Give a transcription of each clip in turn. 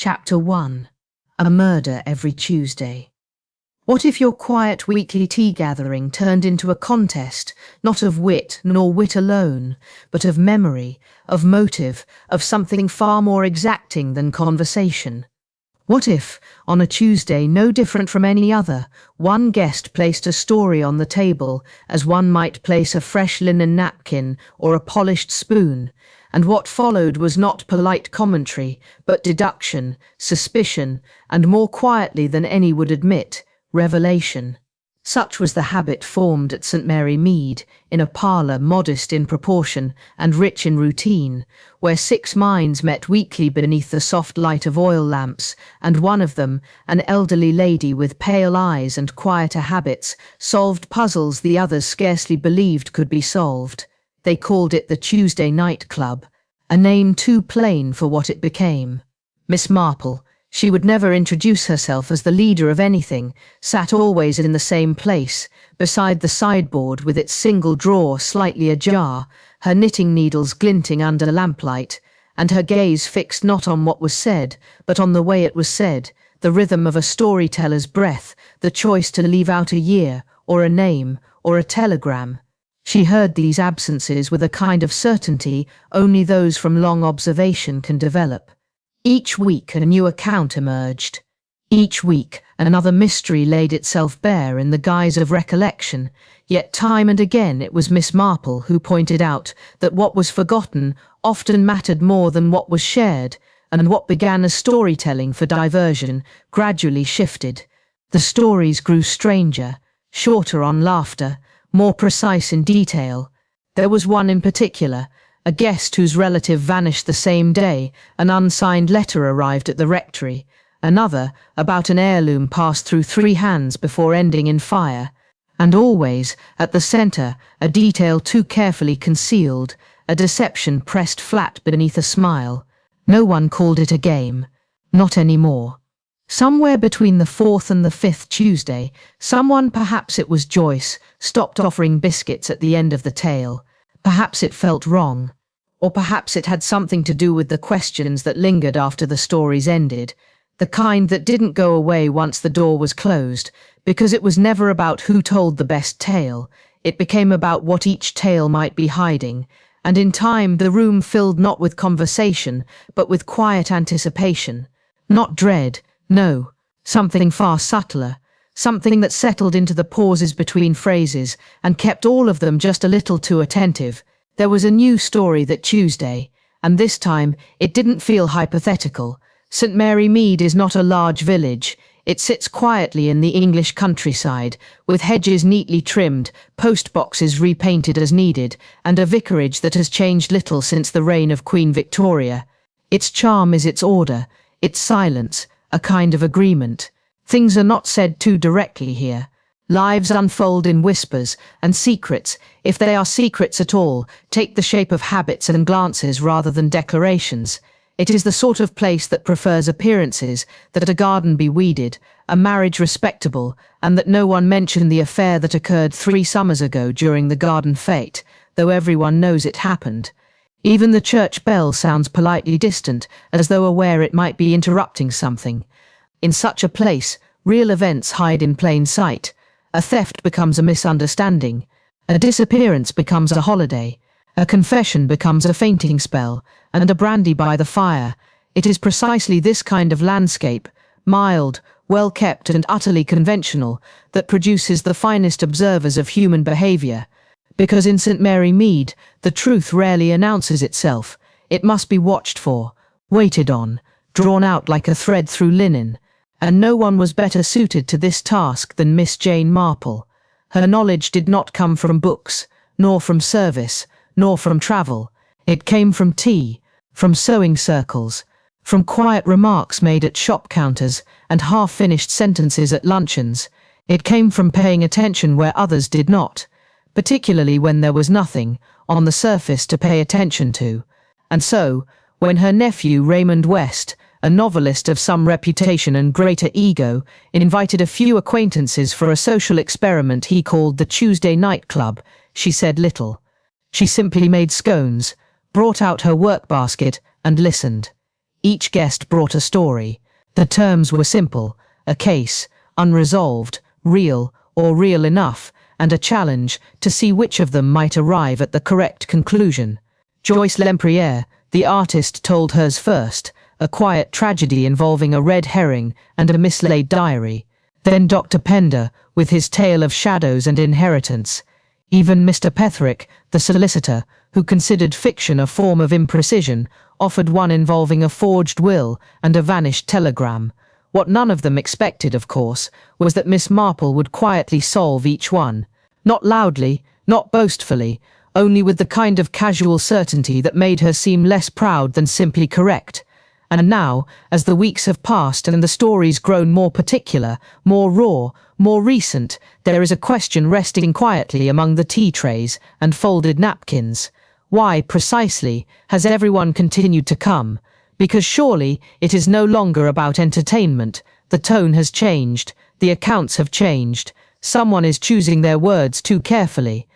Chapter 1. A Murder Every Tuesday. What if your quiet weekly tea gathering turned into a contest, not of wit nor wit alone, but of memory, of motive, of something far more exacting than conversation? What if, on a Tuesday no different from any other, one guest placed a story on the table as one might place a fresh linen napkin or a polished spoon, and what followed was not polite commentary, but deduction, suspicion, and more quietly than any would admit, revelation? Such was the habit formed at St. Mary Mead, in a parlour modest in proportion and rich in routine, where 6 minds met weekly beneath the soft light of oil lamps, and one of them, an elderly lady with pale eyes and quieter habits, solved puzzles the others scarcely believed could be solved. They called it the Tuesday Night Club, a name too plain for what it became. Miss Marple, she would never introduce herself as the leader of anything, sat always in the same place, beside the sideboard with its single drawer slightly ajar, her knitting needles glinting under lamplight, and her gaze fixed not on what was said, but on the way it was said, the rhythm of a storyteller's breath, the choice to leave out a year, or a name, or a telegram. She heard these absences with a kind of certainty only those from long observation can develop. Each week a new account emerged. Each week another mystery laid itself bare in the guise of recollection, yet time and again it was Miss Marple who pointed out that what was forgotten often mattered more than what was shared, and what began as storytelling for diversion gradually shifted. The stories grew stranger, shorter on laughter, more precise in detail. There was one in particular, a guest whose relative vanished the same day. An unsigned letter arrived at the rectory. Another, about an heirloom, passed through 3 hands before ending in fire. And always, at the centre, a detail too carefully concealed, a deception pressed flat beneath a smile. No one called it a game. Not anymore. Somewhere between the 4th and the 5th Tuesday, someone, perhaps it was Joyce, stopped offering biscuits at the end of the tale. Perhaps it felt wrong. Or perhaps it had something to do with the questions that lingered after the stories ended, the kind that didn't go away once the door was closed, because it was never about who told the best tale. It became about what each tale might be hiding, and in time the room filled not with conversation, but with quiet anticipation. Not dread, no, something far subtler, something that settled into the pauses between phrases and kept all of them just a little too attentive. There was a new story that Tuesday, and this time it didn't feel hypothetical. St. Mary Mead is not a large village. It sits quietly in the English countryside, with hedges neatly trimmed, post boxes repainted as needed, and a vicarage that has changed little since the reign of Queen Victoria. Its charm is its order, its silence, a kind of agreement. Things are not said too directly here. Lives unfold in whispers, and secrets, if they are secrets at all, take the shape of habits and glances rather than declarations. It is the sort of place that prefers appearances, that a garden be weeded, a marriage respectable, and that no one mention the affair that occurred 3 summers ago during the garden fete, though everyone knows it happened. Even the church bell sounds politely distant, as though aware it might be interrupting something. In such a place, real events hide in plain sight. A theft becomes a misunderstanding. A disappearance becomes a holiday. A confession becomes a fainting spell, and a brandy by the fire. It is precisely this kind of landscape, mild, well-kept and utterly conventional, that produces the finest observers of human behaviour. Because in St. Mary Mead, the truth rarely announces itself. It must be watched for, waited on, drawn out like a thread through linen. And no one was better suited to this task than Miss Jane Marple. Her knowledge did not come from books, nor from service, nor from travel. It came from tea, from sewing circles, from quiet remarks made at shop counters and half-finished sentences at luncheons. It came from paying attention where others did not, particularly when there was nothing, on the surface, to pay attention to. And so, when her nephew Raymond West, a novelist of some reputation and greater ego, invited a few acquaintances for a social experiment he called the Tuesday Night Club, she said little. She simply made scones, brought out her work basket, and listened. Each guest brought a story. The terms were simple: a case, unresolved, real or real enough, and a challenge to see which of them might arrive at the correct conclusion. Joyce Lempriere, the artist, told hers first, a quiet tragedy involving a red herring and a mislaid diary. Then Dr. Pender, with his tale of shadows and inheritance. Even Mr. Petherick, the solicitor, who considered fiction a form of imprecision, offered one involving a forged will and a vanished telegram. What none of them expected, of course, was that Miss Marple would quietly solve each one. Not loudly, not boastfully, only with the kind of casual certainty that made her seem less proud than simply correct. And now, as the weeks have passed and the stories grown more particular, more raw, more recent, there is a question resting quietly among the tea trays and folded napkins. Why, precisely, has everyone continued to come? Because surely it is no longer about entertainment. The tone has changed, the accounts have changed. Someone is choosing their words too carefully.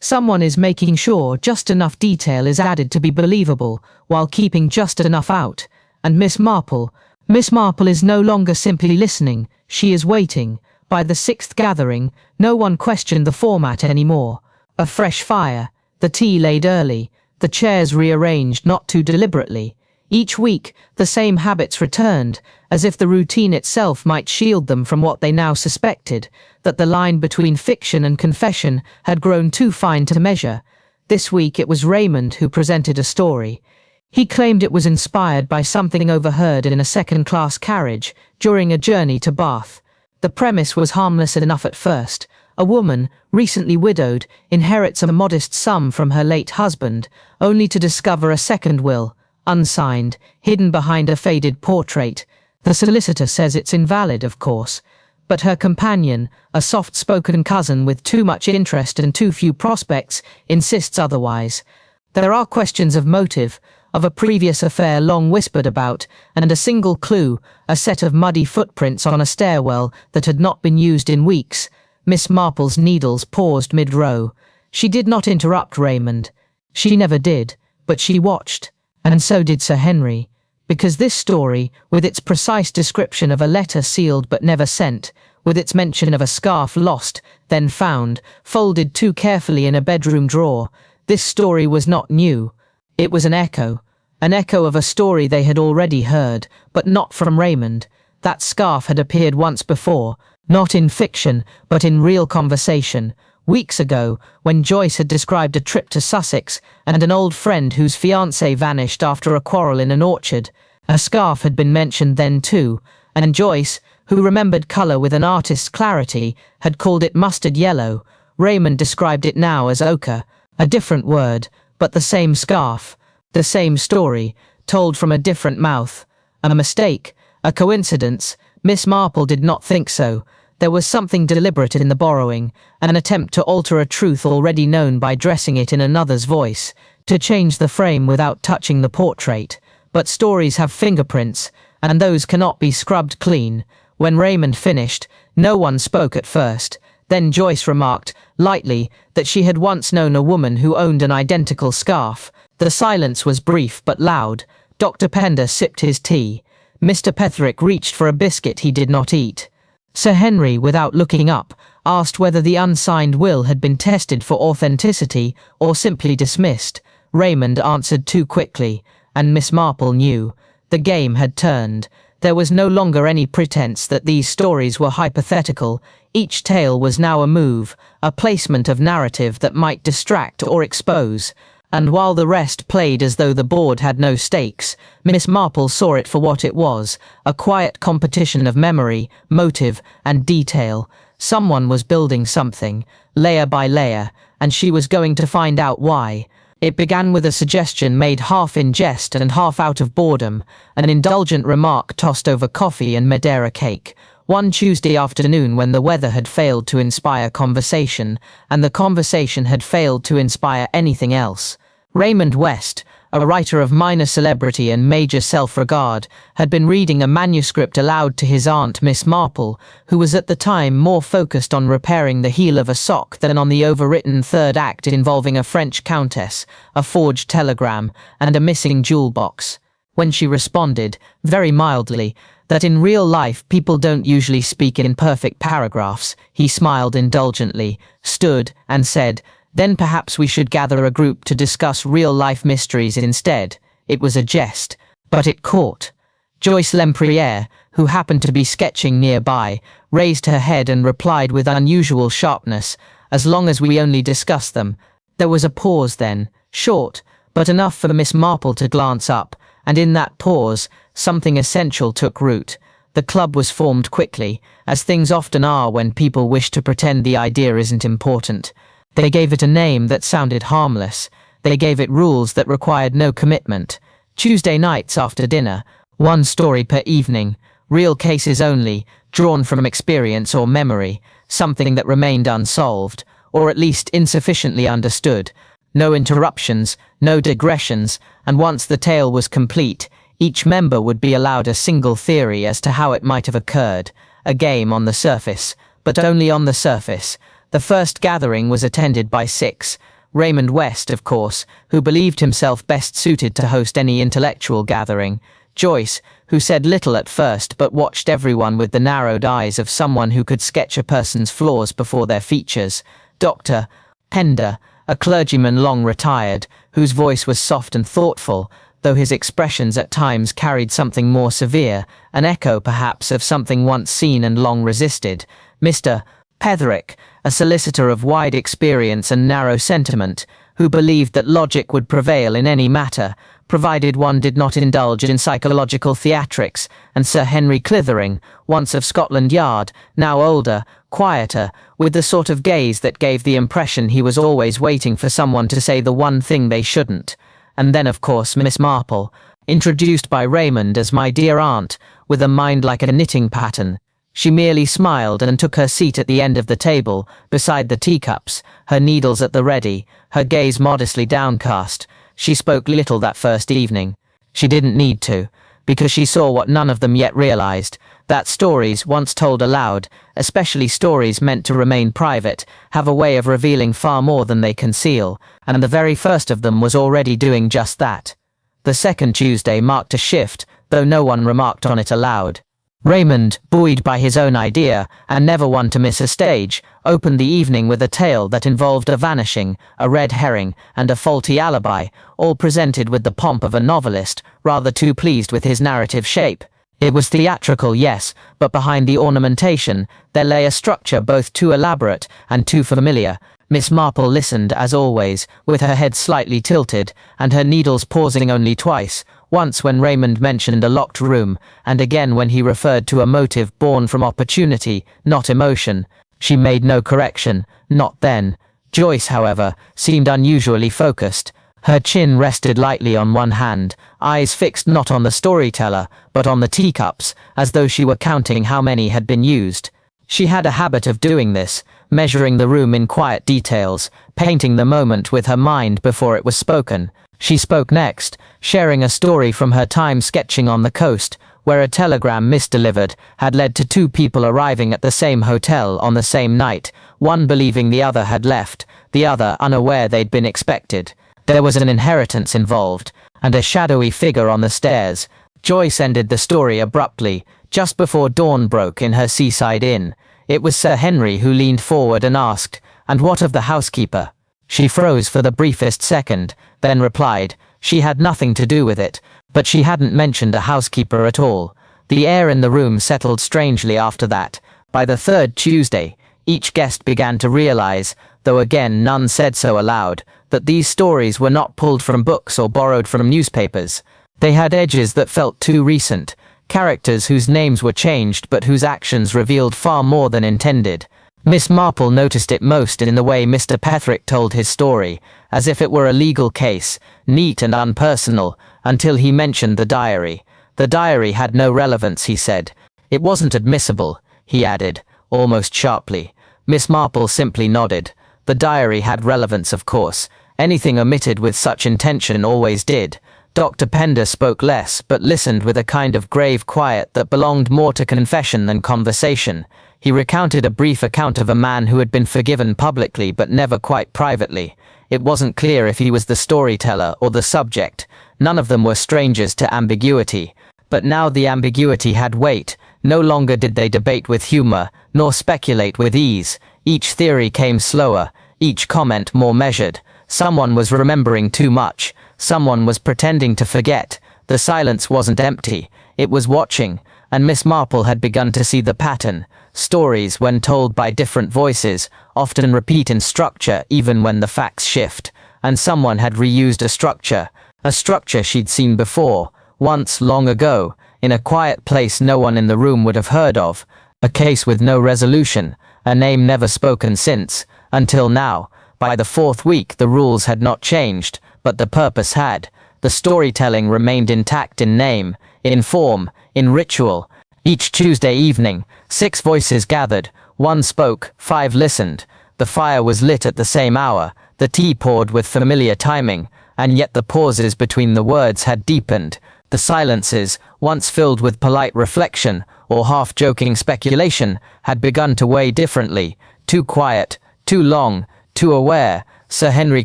Someone is making sure just enough detail is added to be believable, while keeping just enough out. And Miss Marple is no longer simply listening, she is waiting. By the sixth gathering, no one questioned the format anymore. A fresh fire, the tea laid early, the chairs rearranged not too deliberately. Each week, the same habits returned, as if the routine itself might shield them from what they now suspected, that the line between fiction and confession had grown too fine to measure. This week it was Raymond who presented a story. He claimed it was inspired by something overheard in a second-class carriage during a journey to Bath. The premise was harmless enough at first. A woman, recently widowed, inherits a modest sum from her late husband, only to discover a second will, unsigned, hidden behind a faded portrait. The solicitor says it's invalid, of course, but her companion, a soft-spoken cousin with too much interest and too few prospects, insists otherwise. There are questions of motive, of a previous affair long whispered about, and a single clue, a set of muddy footprints on a stairwell that had not been used in weeks. Miss Marple's needles paused mid-row. She did not interrupt Raymond. She never did, but she watched, and so did Sir Henry, because this story, with its precise description of a letter sealed but never sent, with its mention of a scarf lost, then found, folded too carefully in a bedroom drawer, this story was not new. It was an echo of a story they had already heard, but not from Raymond. That scarf had appeared once before, not in fiction, but in real conversation. Weeks ago, when Joyce had described a trip to Sussex and an old friend whose fiancé vanished after a quarrel in an orchard, a scarf had been mentioned then too, and Joyce, who remembered colour with an artist's clarity, had called it mustard yellow. Raymond described it now as ochre, a different word, but the same scarf, the same story, told from a different mouth. A mistake, a coincidence. Miss Marple did not think so. There was something deliberate in the borrowing, an attempt to alter a truth already known by dressing it in another's voice, to change the frame without touching the portrait. But stories have fingerprints, and those cannot be scrubbed clean. When Raymond finished, no one spoke at first. Then Joyce remarked, lightly, that she had once known a woman who owned an identical scarf. The silence was brief but loud. Dr. Pender sipped his tea. Mr. Petherick reached for a biscuit he did not eat. Sir Henry, without looking up, asked whether the unsigned will had been tested for authenticity or simply dismissed. Raymond answered too quickly, and Miss Marple knew. The game had turned. There was no longer any pretense that these stories were hypothetical. Each tale was now a move, a placement of narrative that might distract or expose. And while the rest played as though the board had no stakes, Miss Marple saw it for what it was, a quiet competition of memory, motive, and detail. Someone was building something, layer by layer, and she was going to find out why. It began with a suggestion made half in jest and half out of boredom, an indulgent remark tossed over coffee and Madeira cake. One Tuesday afternoon when the weather had failed to inspire conversation, and the conversation had failed to inspire anything else. Raymond West, a writer of minor celebrity and major self-regard, had been reading a manuscript aloud to his aunt Miss Marple, who was at the time more focused on repairing the heel of a sock than on the overwritten third act involving a French countess, a forged telegram, and a missing jewel box. When she responded, very mildly, that in real life people don't usually speak in perfect paragraphs, he smiled indulgently, stood, and said, "Then perhaps we should gather a group to discuss real-life mysteries instead." It was a jest, but it caught. Joyce Lempriere, who happened to be sketching nearby, raised her head and replied with unusual sharpness, "As long as we only discuss them." There was a pause then, short, but enough for Miss Marple to glance up, and in that pause, something essential took root. The club was formed quickly, as things often are when people wish to pretend the idea isn't important. They gave it a name that sounded harmless. They gave it rules that required no commitment. Tuesday nights after dinner, one story per evening, real cases only, drawn from experience or memory, something that remained unsolved, or at least insufficiently understood. No interruptions, no digressions, and once the tale was complete, each member would be allowed a single theory as to how it might have occurred. A game on the surface, but only on the surface. The first gathering was attended by 6. Raymond West, of course, who believed himself best suited to host any intellectual gathering. Joyce, who said little at first but watched everyone with the narrowed eyes of someone who could sketch a person's flaws before their features. Dr. Pender, a clergyman long retired, whose voice was soft and thoughtful, though his expressions at times carried something more severe, an echo perhaps of something once seen and long resisted. Mr. Petherick, a solicitor of wide experience and narrow sentiment, who believed that logic would prevail in any matter, provided one did not indulge in psychological theatrics, and Sir Henry Clithering, once of Scotland Yard, now older, quieter, with the sort of gaze that gave the impression he was always waiting for someone to say the one thing they shouldn't. And then, of course, Miss Marple, introduced by Raymond as "my dear aunt," with a mind like a knitting pattern. She merely smiled and took her seat at the end of the table, beside the teacups, her needles at the ready, her gaze modestly downcast. She spoke little that first evening. She didn't need to, because she saw what none of them yet realized, that stories, once told aloud, especially stories meant to remain private, have a way of revealing far more than they conceal, and the very first of them was already doing just that. The second Tuesday marked a shift, though no one remarked on it aloud. Raymond, buoyed by his own idea, and never one to miss a stage, opened the evening with a tale that involved a vanishing, a red herring, and a faulty alibi, all presented with the pomp of a novelist, rather too pleased with his narrative shape. It was theatrical, yes, but behind the ornamentation, there lay a structure both too elaborate and too familiar. Miss Marple listened, as always, with her head slightly tilted, and her needles pausing only twice, once when Raymond mentioned a locked room, and again when he referred to a motive born from opportunity, not emotion. She made no correction, not then. Joyce, however, seemed unusually focused. Her chin rested lightly on one hand, eyes fixed not on the storyteller, but on the teacups, as though she were counting how many had been used. She had a habit of doing this, measuring the room in quiet details, painting the moment with her mind before it was spoken. She spoke next, sharing a story from her time sketching on the coast, where a telegram misdelivered had led to 2 people arriving at the same hotel on the same night, one believing the other had left, the other unaware they'd been expected. There was an inheritance involved, and a shadowy figure on the stairs. Joyce ended the story abruptly, just before dawn broke in her seaside inn. It was Sir Henry who leaned forward and asked, "And what of the housekeeper?" She froze for the briefest second, then replied, she had nothing to do with it, but she hadn't mentioned a housekeeper at all. The air in the room settled strangely after that. By the third Tuesday, each guest began to realize, though again none said so aloud, that these stories were not pulled from books or borrowed from newspapers. They had edges that felt too recent, characters whose names were changed but whose actions revealed far more than intended. Miss Marple noticed it most in the way Mr. Petherick told his story, as if it were a legal case, neat and unpersonal, until he mentioned the diary. The diary had no relevance, he said. It wasn't admissible, he added, almost sharply. Miss Marple simply nodded. The diary had relevance, of course. Anything omitted with such intention always did. Dr. Pender spoke less, but listened with a kind of grave quiet that belonged more to confession than conversation. He recounted a brief account of a man who had been forgiven publicly but never quite privately. It wasn't clear if he was the storyteller or the subject. None of them were strangers to ambiguity. But now the ambiguity had weight. No longer did they debate with humor, nor speculate with ease. Each theory came slower, each comment more measured. Someone was remembering too much. Someone was pretending to forget. The silence wasn't empty. It was watching, and Miss Marple had begun to see the pattern. Stories, when told by different voices, often repeat in structure even when the facts shift. And someone had reused a structure she'd seen before, once, long ago, in a quiet place no one in the room would have heard of, a case with no resolution, a name never spoken since, until now. By the fourth week the rules had not changed, but the purpose had. The storytelling remained intact in name, in form, in ritual. Each Tuesday evening, 6 voices gathered, 1 spoke, 5 listened. The fire was lit at the same hour, the tea poured with familiar timing, and yet the pauses between the words had deepened. The silences, once filled with polite reflection or half-joking speculation, had begun to weigh differently. Too quiet, too long, too aware. Sir Henry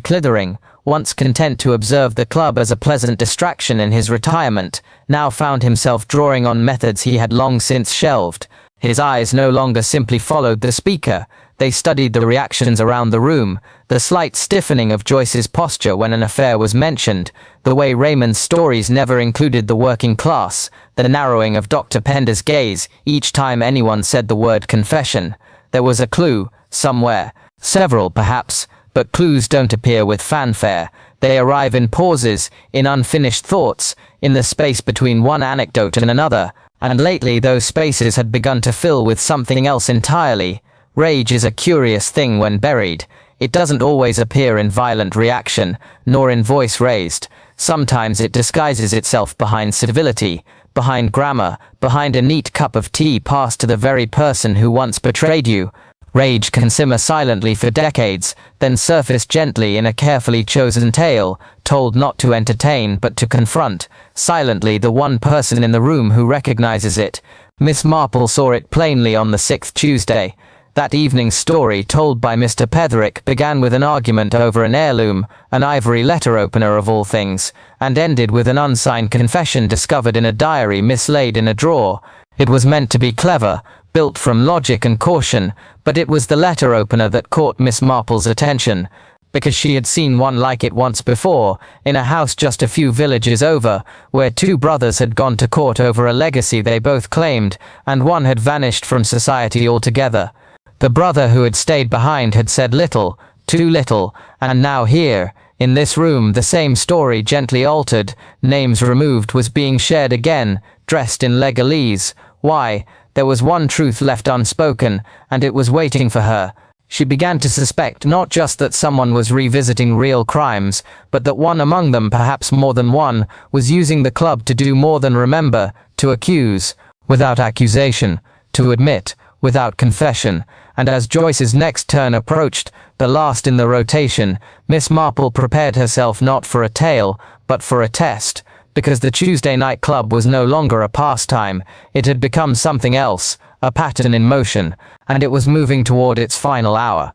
Clithering, once content to observe the club as a pleasant distraction in his retirement, now found himself drawing on methods he had long since shelved. His eyes no longer simply followed the speaker. They studied the reactions around the room, the slight stiffening of Joyce's posture when an affair was mentioned, the way Raymond's stories never included the working class, the narrowing of Dr. Pender's gaze each time anyone said the word confession. There was a clue, somewhere. Several, perhaps, but clues don't appear with fanfare. They arrive in pauses, in unfinished thoughts, in the space between one anecdote and another, and lately those spaces had begun to fill with something else entirely. Rage is a curious thing when buried. It doesn't always appear in violent reaction, nor in voice raised. Sometimes it disguises itself behind civility, behind grammar, behind a neat cup of tea passed to the very person who once betrayed you. Rage can simmer silently for decades, then surface gently in a carefully chosen tale, told not to entertain but to confront, silently, the one person in the room who recognizes it. Miss Marple saw it plainly on the 6th Tuesday. That evening's story, told by Mr. Petherick, began with an argument over an heirloom, an ivory letter opener of all things, and ended with an unsigned confession discovered in a diary mislaid in a drawer. It was meant to be clever, built from logic and caution, but it was the letter opener that caught Miss Marple's attention, because she had seen one like it once before, in a house just a few villages over, where 2 brothers had gone to court over a legacy they both claimed, and one had vanished from society altogether. The brother who had stayed behind had said little, too little, and now here, in this room, the same story gently altered, names removed, was being shared again, dressed in legalese. Why? There was one truth left unspoken, and it was waiting for her. She began to suspect not just that someone was revisiting real crimes, but that one among them, perhaps more than one, was using the club to do more than remember, to accuse, without accusation, to admit, without confession. And as Joyce's next turn approached, the last in the rotation, Miss Marple prepared herself not for a tale, but for a test. Because the Tuesday night club was no longer a pastime, it had become something else, a pattern in motion, and it was moving toward its final hour.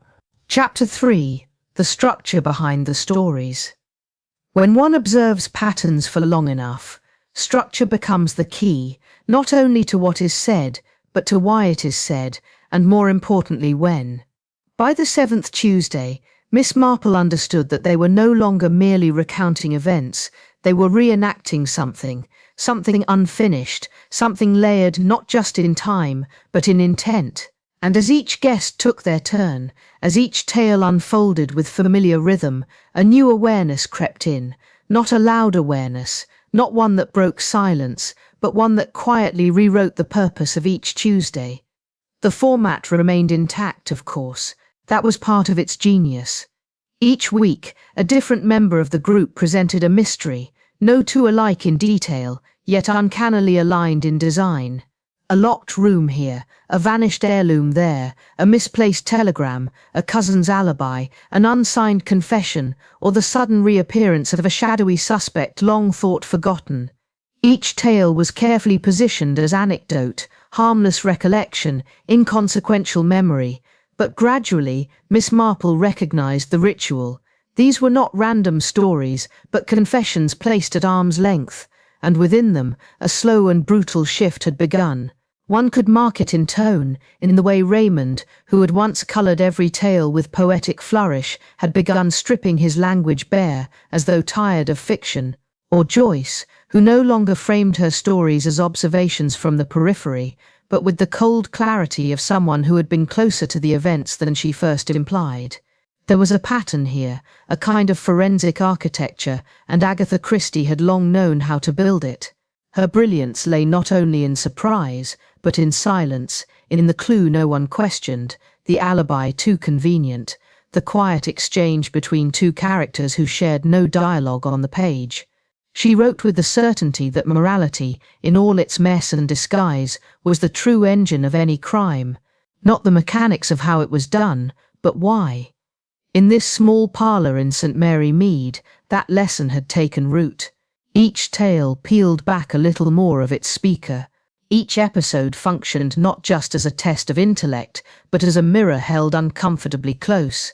Chapter 3. The structure behind the stories. When one observes patterns for long enough, structure becomes the key, not only to what is said, but to why it is said, and more importantly when. By the 7th Tuesday, Miss Marple understood that they were no longer merely recounting events, they were reenacting something unfinished, something layered not just in time, but in intent. And as each guest took their turn, as each tale unfolded with familiar rhythm, a new awareness crept in, not a loud awareness, not one that broke silence, but one that quietly rewrote the purpose of each Tuesday. The format remained intact, of course. That was part of its genius. Each week, a different member of the group presented a mystery, no two alike in detail, yet uncannily aligned in design. A locked room here, a vanished heirloom there, a misplaced telegram, a cousin's alibi, an unsigned confession, or the sudden reappearance of a shadowy suspect long thought forgotten. Each tale was carefully positioned as anecdote, harmless recollection, inconsequential memory, but gradually Miss Marple recognized the ritual. These were not random stories, but confessions placed at arm's length, and within them a slow and brutal shift had begun. One could mark it in tone, in the way Raymond, who had once coloured every tale with poetic flourish, had begun stripping his language bare, as though tired of fiction. Or Joyce, who no longer framed her stories as observations from the periphery, but with the cold clarity of someone who had been closer to the events than she first implied. There was a pattern here, a kind of forensic architecture, and Agatha Christie had long known how to build it. Her brilliance lay not only in surprise, but in silence, in the clue no one questioned, the alibi too convenient, the quiet exchange between two characters who shared no dialogue on the page. She wrote with the certainty that morality, in all its mess and disguise, was the true engine of any crime. Not the mechanics of how it was done, but why. In this small parlour in St. Mary Mead, that lesson had taken root. Each tale peeled back a little more of its speaker. Each episode functioned not just as a test of intellect, but as a mirror held uncomfortably close.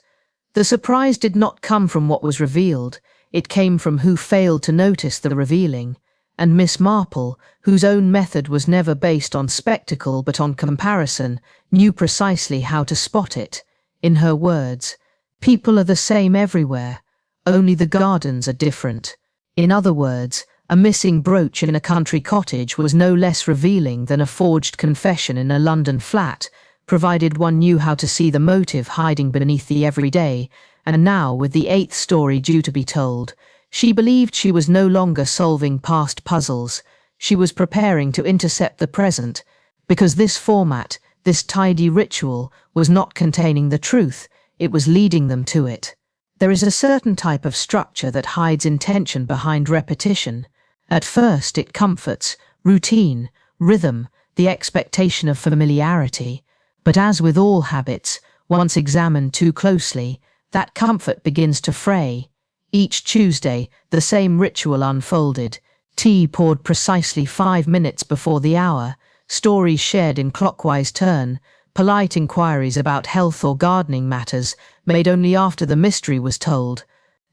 The surprise did not come from what was revealed. It came from who failed to notice the revealing. And Miss Marple, whose own method was never based on spectacle but on comparison, knew precisely how to spot it. In her words, "People are the same everywhere, only the gardens are different." In other words, a missing brooch in a country cottage was no less revealing than a forged confession in a London flat, provided one knew how to see the motive hiding beneath the everyday. And now, with the 8th story due to be told, she believed she was no longer solving past puzzles. She was preparing to intercept the present, because this format, this tidy ritual, was not containing the truth, it was leading them to it. There is a certain type of structure that hides intention behind repetition. At first it comforts, routine, rhythm, the expectation of familiarity. But as with all habits, once examined too closely, that comfort begins to fray. Each Tuesday, the same ritual unfolded. Tea poured precisely 5 minutes before the hour, stories shared in clockwise turn, polite inquiries about health or gardening matters made only after the mystery was told.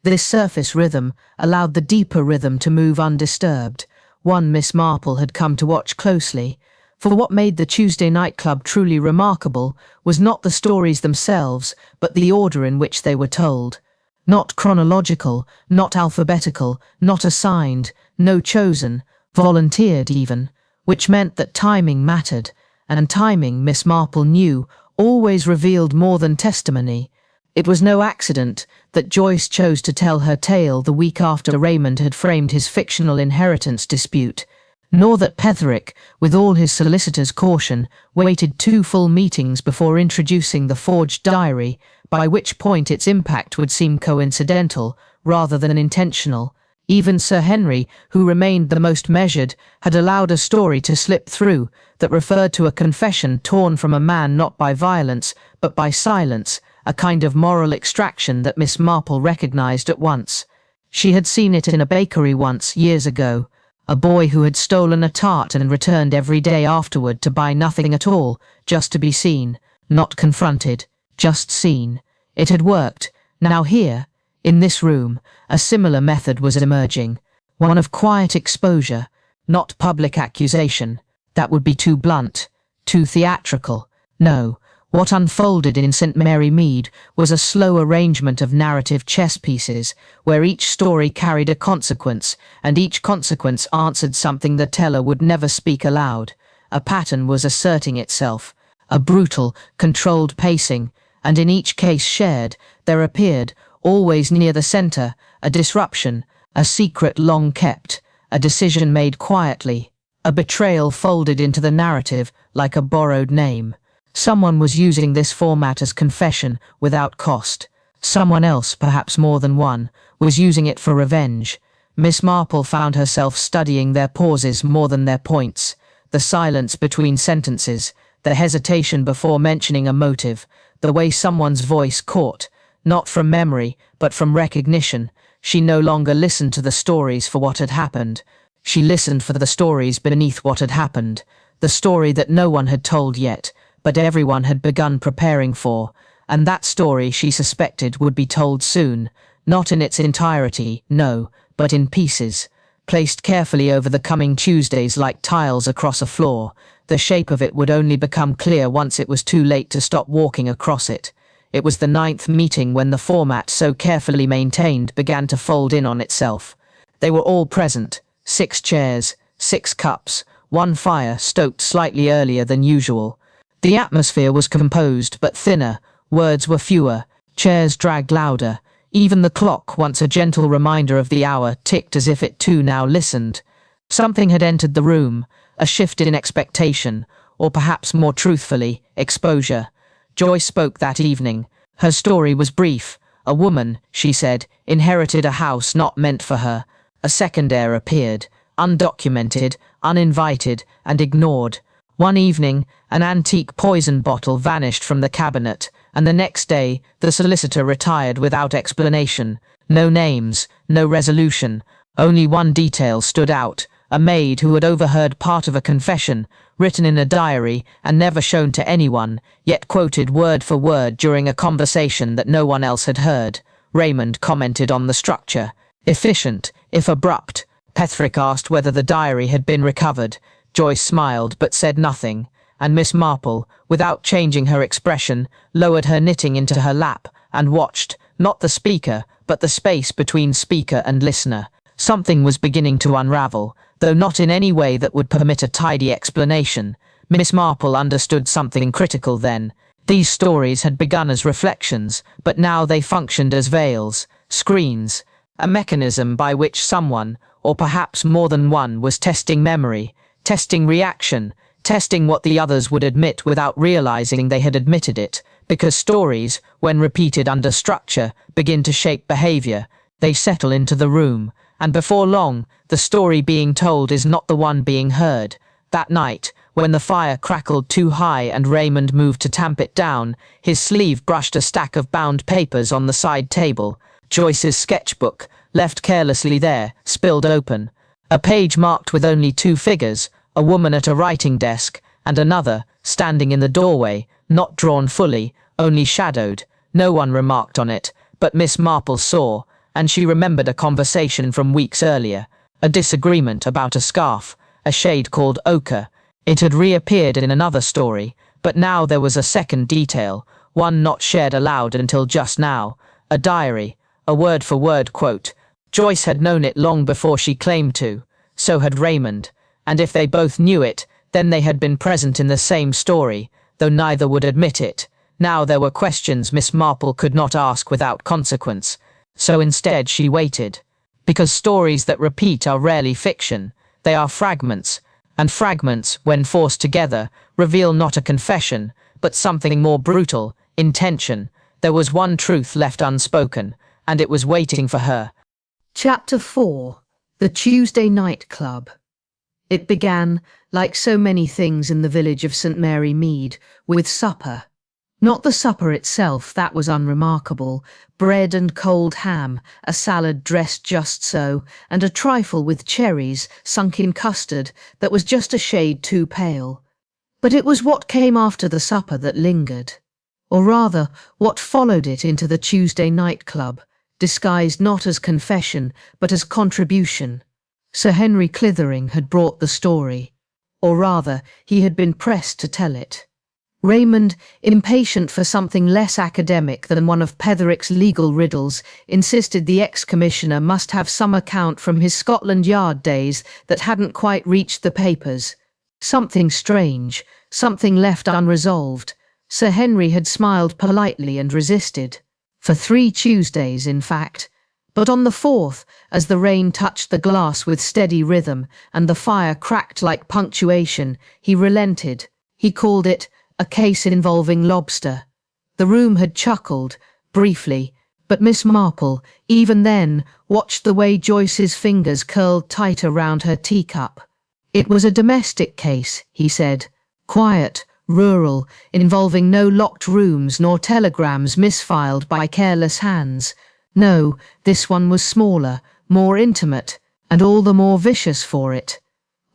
This surface rhythm allowed the deeper rhythm to move undisturbed, one Miss Marple had come to watch closely. For what made the Tuesday nightclub truly remarkable was not the stories themselves, but the order in which they were told. Not chronological, not alphabetical, not assigned, no chosen, volunteered even, which meant that timing mattered, and timing, Miss Marple knew, always revealed more than testimony. It was no accident that Joyce chose to tell her tale the week after Raymond had framed his fictional inheritance dispute, nor that Petherick, with all his solicitor's caution, waited 2 full meetings before introducing the forged diary, by which point its impact would seem coincidental rather than intentional. Even Sir Henry, who remained the most measured, had allowed a story to slip through that referred to a confession torn from a man not by violence, but by silence, a kind of moral extraction that Miss Marple recognised at once. She had seen it in a bakery once, years ago. A boy who had stolen a tart and returned every day afterward to buy nothing at all, just to be seen, not confronted, just seen. It had worked. Now here, in this room, a similar method was emerging, one of quiet exposure, not public accusation. That would be too blunt, too theatrical. No, what unfolded in St. Mary Mead was a slow arrangement of narrative chess pieces, where each story carried a consequence, and each consequence answered something the teller would never speak aloud. A pattern was asserting itself, a brutal, controlled pacing, and in each case shared, there appeared, always near the centre, a disruption, a secret long kept, a decision made quietly, a betrayal folded into the narrative like a borrowed name. Someone was using this format as confession without cost. Someone else, perhaps more than one, was using it for revenge. Miss Marple found herself studying their pauses more than their points, the silence between sentences, the hesitation before mentioning a motive, the way someone's voice caught, not from memory, but from recognition. She no longer listened to the stories for what had happened. She listened for the stories beneath what had happened, the story that no one had told yet, but everyone had begun preparing for, and that story she suspected would be told soon, Not in its entirety, no, but in pieces, placed carefully over the coming Tuesdays like tiles across a floor. The shape of it would only become clear once it was too late to stop walking across it. It was the 9th meeting when the format, so carefully maintained, began to fold in on itself. They were all present, 6 chairs, 6 cups, 1 fire stoked slightly earlier than usual. The atmosphere was composed but thinner, words were fewer, chairs dragged louder. Even the clock, once a gentle reminder of the hour, ticked as if it too now listened. Something had entered the room, a shift in expectation, or perhaps more truthfully, exposure. Joyce spoke that evening. Her story was brief. A woman, she said, inherited a house not meant for her. A second heir appeared, undocumented, uninvited, and ignored. One evening, an antique poison bottle vanished from the cabinet, and the next day, the solicitor retired without explanation. No names, no resolution. Only one detail stood out: a maid who had overheard part of a confession, written in a diary and never shown to anyone, yet quoted word for word during a conversation that no one else had heard. Raymond commented on the structure. Efficient, if abrupt. Petherick asked whether the diary had been recovered. Joyce smiled but said nothing, and Miss Marple, without changing her expression, lowered her knitting into her lap and watched, not the speaker, but the space between speaker and listener. Something was beginning to unravel, though not in any way that would permit a tidy explanation. Miss Marple understood something critical then. These stories had begun as reflections, but now they functioned as veils, screens, a mechanism by which someone, or perhaps more than one, was testing memory, testing reaction, testing what the others would admit without realizing they had admitted it, because stories, when repeated under structure, begin to shape behavior. They settle into the room, and before long, the story being told is not the one being heard. That night, when the fire crackled too high and Raymond moved to tamp it down, his sleeve brushed a stack of bound papers on the side table. Joyce's sketchbook, left carelessly there, spilled open. A page marked with only 2 figures, a woman at a writing desk, and another, standing in the doorway, not drawn fully, only shadowed. No one remarked on it, but Miss Marple saw, and she remembered a conversation from weeks earlier, a disagreement about a scarf, a shade called ochre. It had reappeared in another story, but now there was a second detail, one not shared aloud until just now, a diary, a word-for-word quote. Joyce had known it long before she claimed to, so had Raymond, and if they both knew it, then they had been present in the same story, though neither would admit it. Now there were questions Miss Marple could not ask without consequence, so instead she waited. Because stories that repeat are rarely fiction, they are fragments, and fragments, when forced together, reveal not a confession, but something more brutal, intention. There was one truth left unspoken, and it was waiting for her. Chapter 4. The Tuesday Night Club. It began, like so many things in the village of St. Mary Mead, with supper. Not the supper itself, that was unremarkable. Bread and cold ham, a salad dressed just so, and a trifle with cherries, sunk in custard, that was just a shade too pale. But it was what came after the supper that lingered. Or rather, what followed it into the Tuesday Night Club, disguised not as confession, but as contribution. Sir Henry Clithering had brought the story, or rather, he had been pressed to tell it. Raymond, impatient for something less academic than one of Petherick's legal riddles, insisted the ex-commissioner must have some account from his Scotland Yard days that hadn't quite reached the papers. Something strange, something left unresolved. Sir Henry had smiled politely and resisted. For 3 Tuesdays, in fact. But on the 4th, as the rain touched the glass with steady rhythm and the fire cracked like punctuation, he relented. He called it a case involving lobster. The room had chuckled, briefly, but Miss Marple, even then, watched the way Joyce's fingers curled tighter round her teacup. It was a domestic case, he said. Quiet, rural, involving no locked rooms nor telegrams misfiled by careless hands. No, this one was smaller, more intimate, and all the more vicious for it.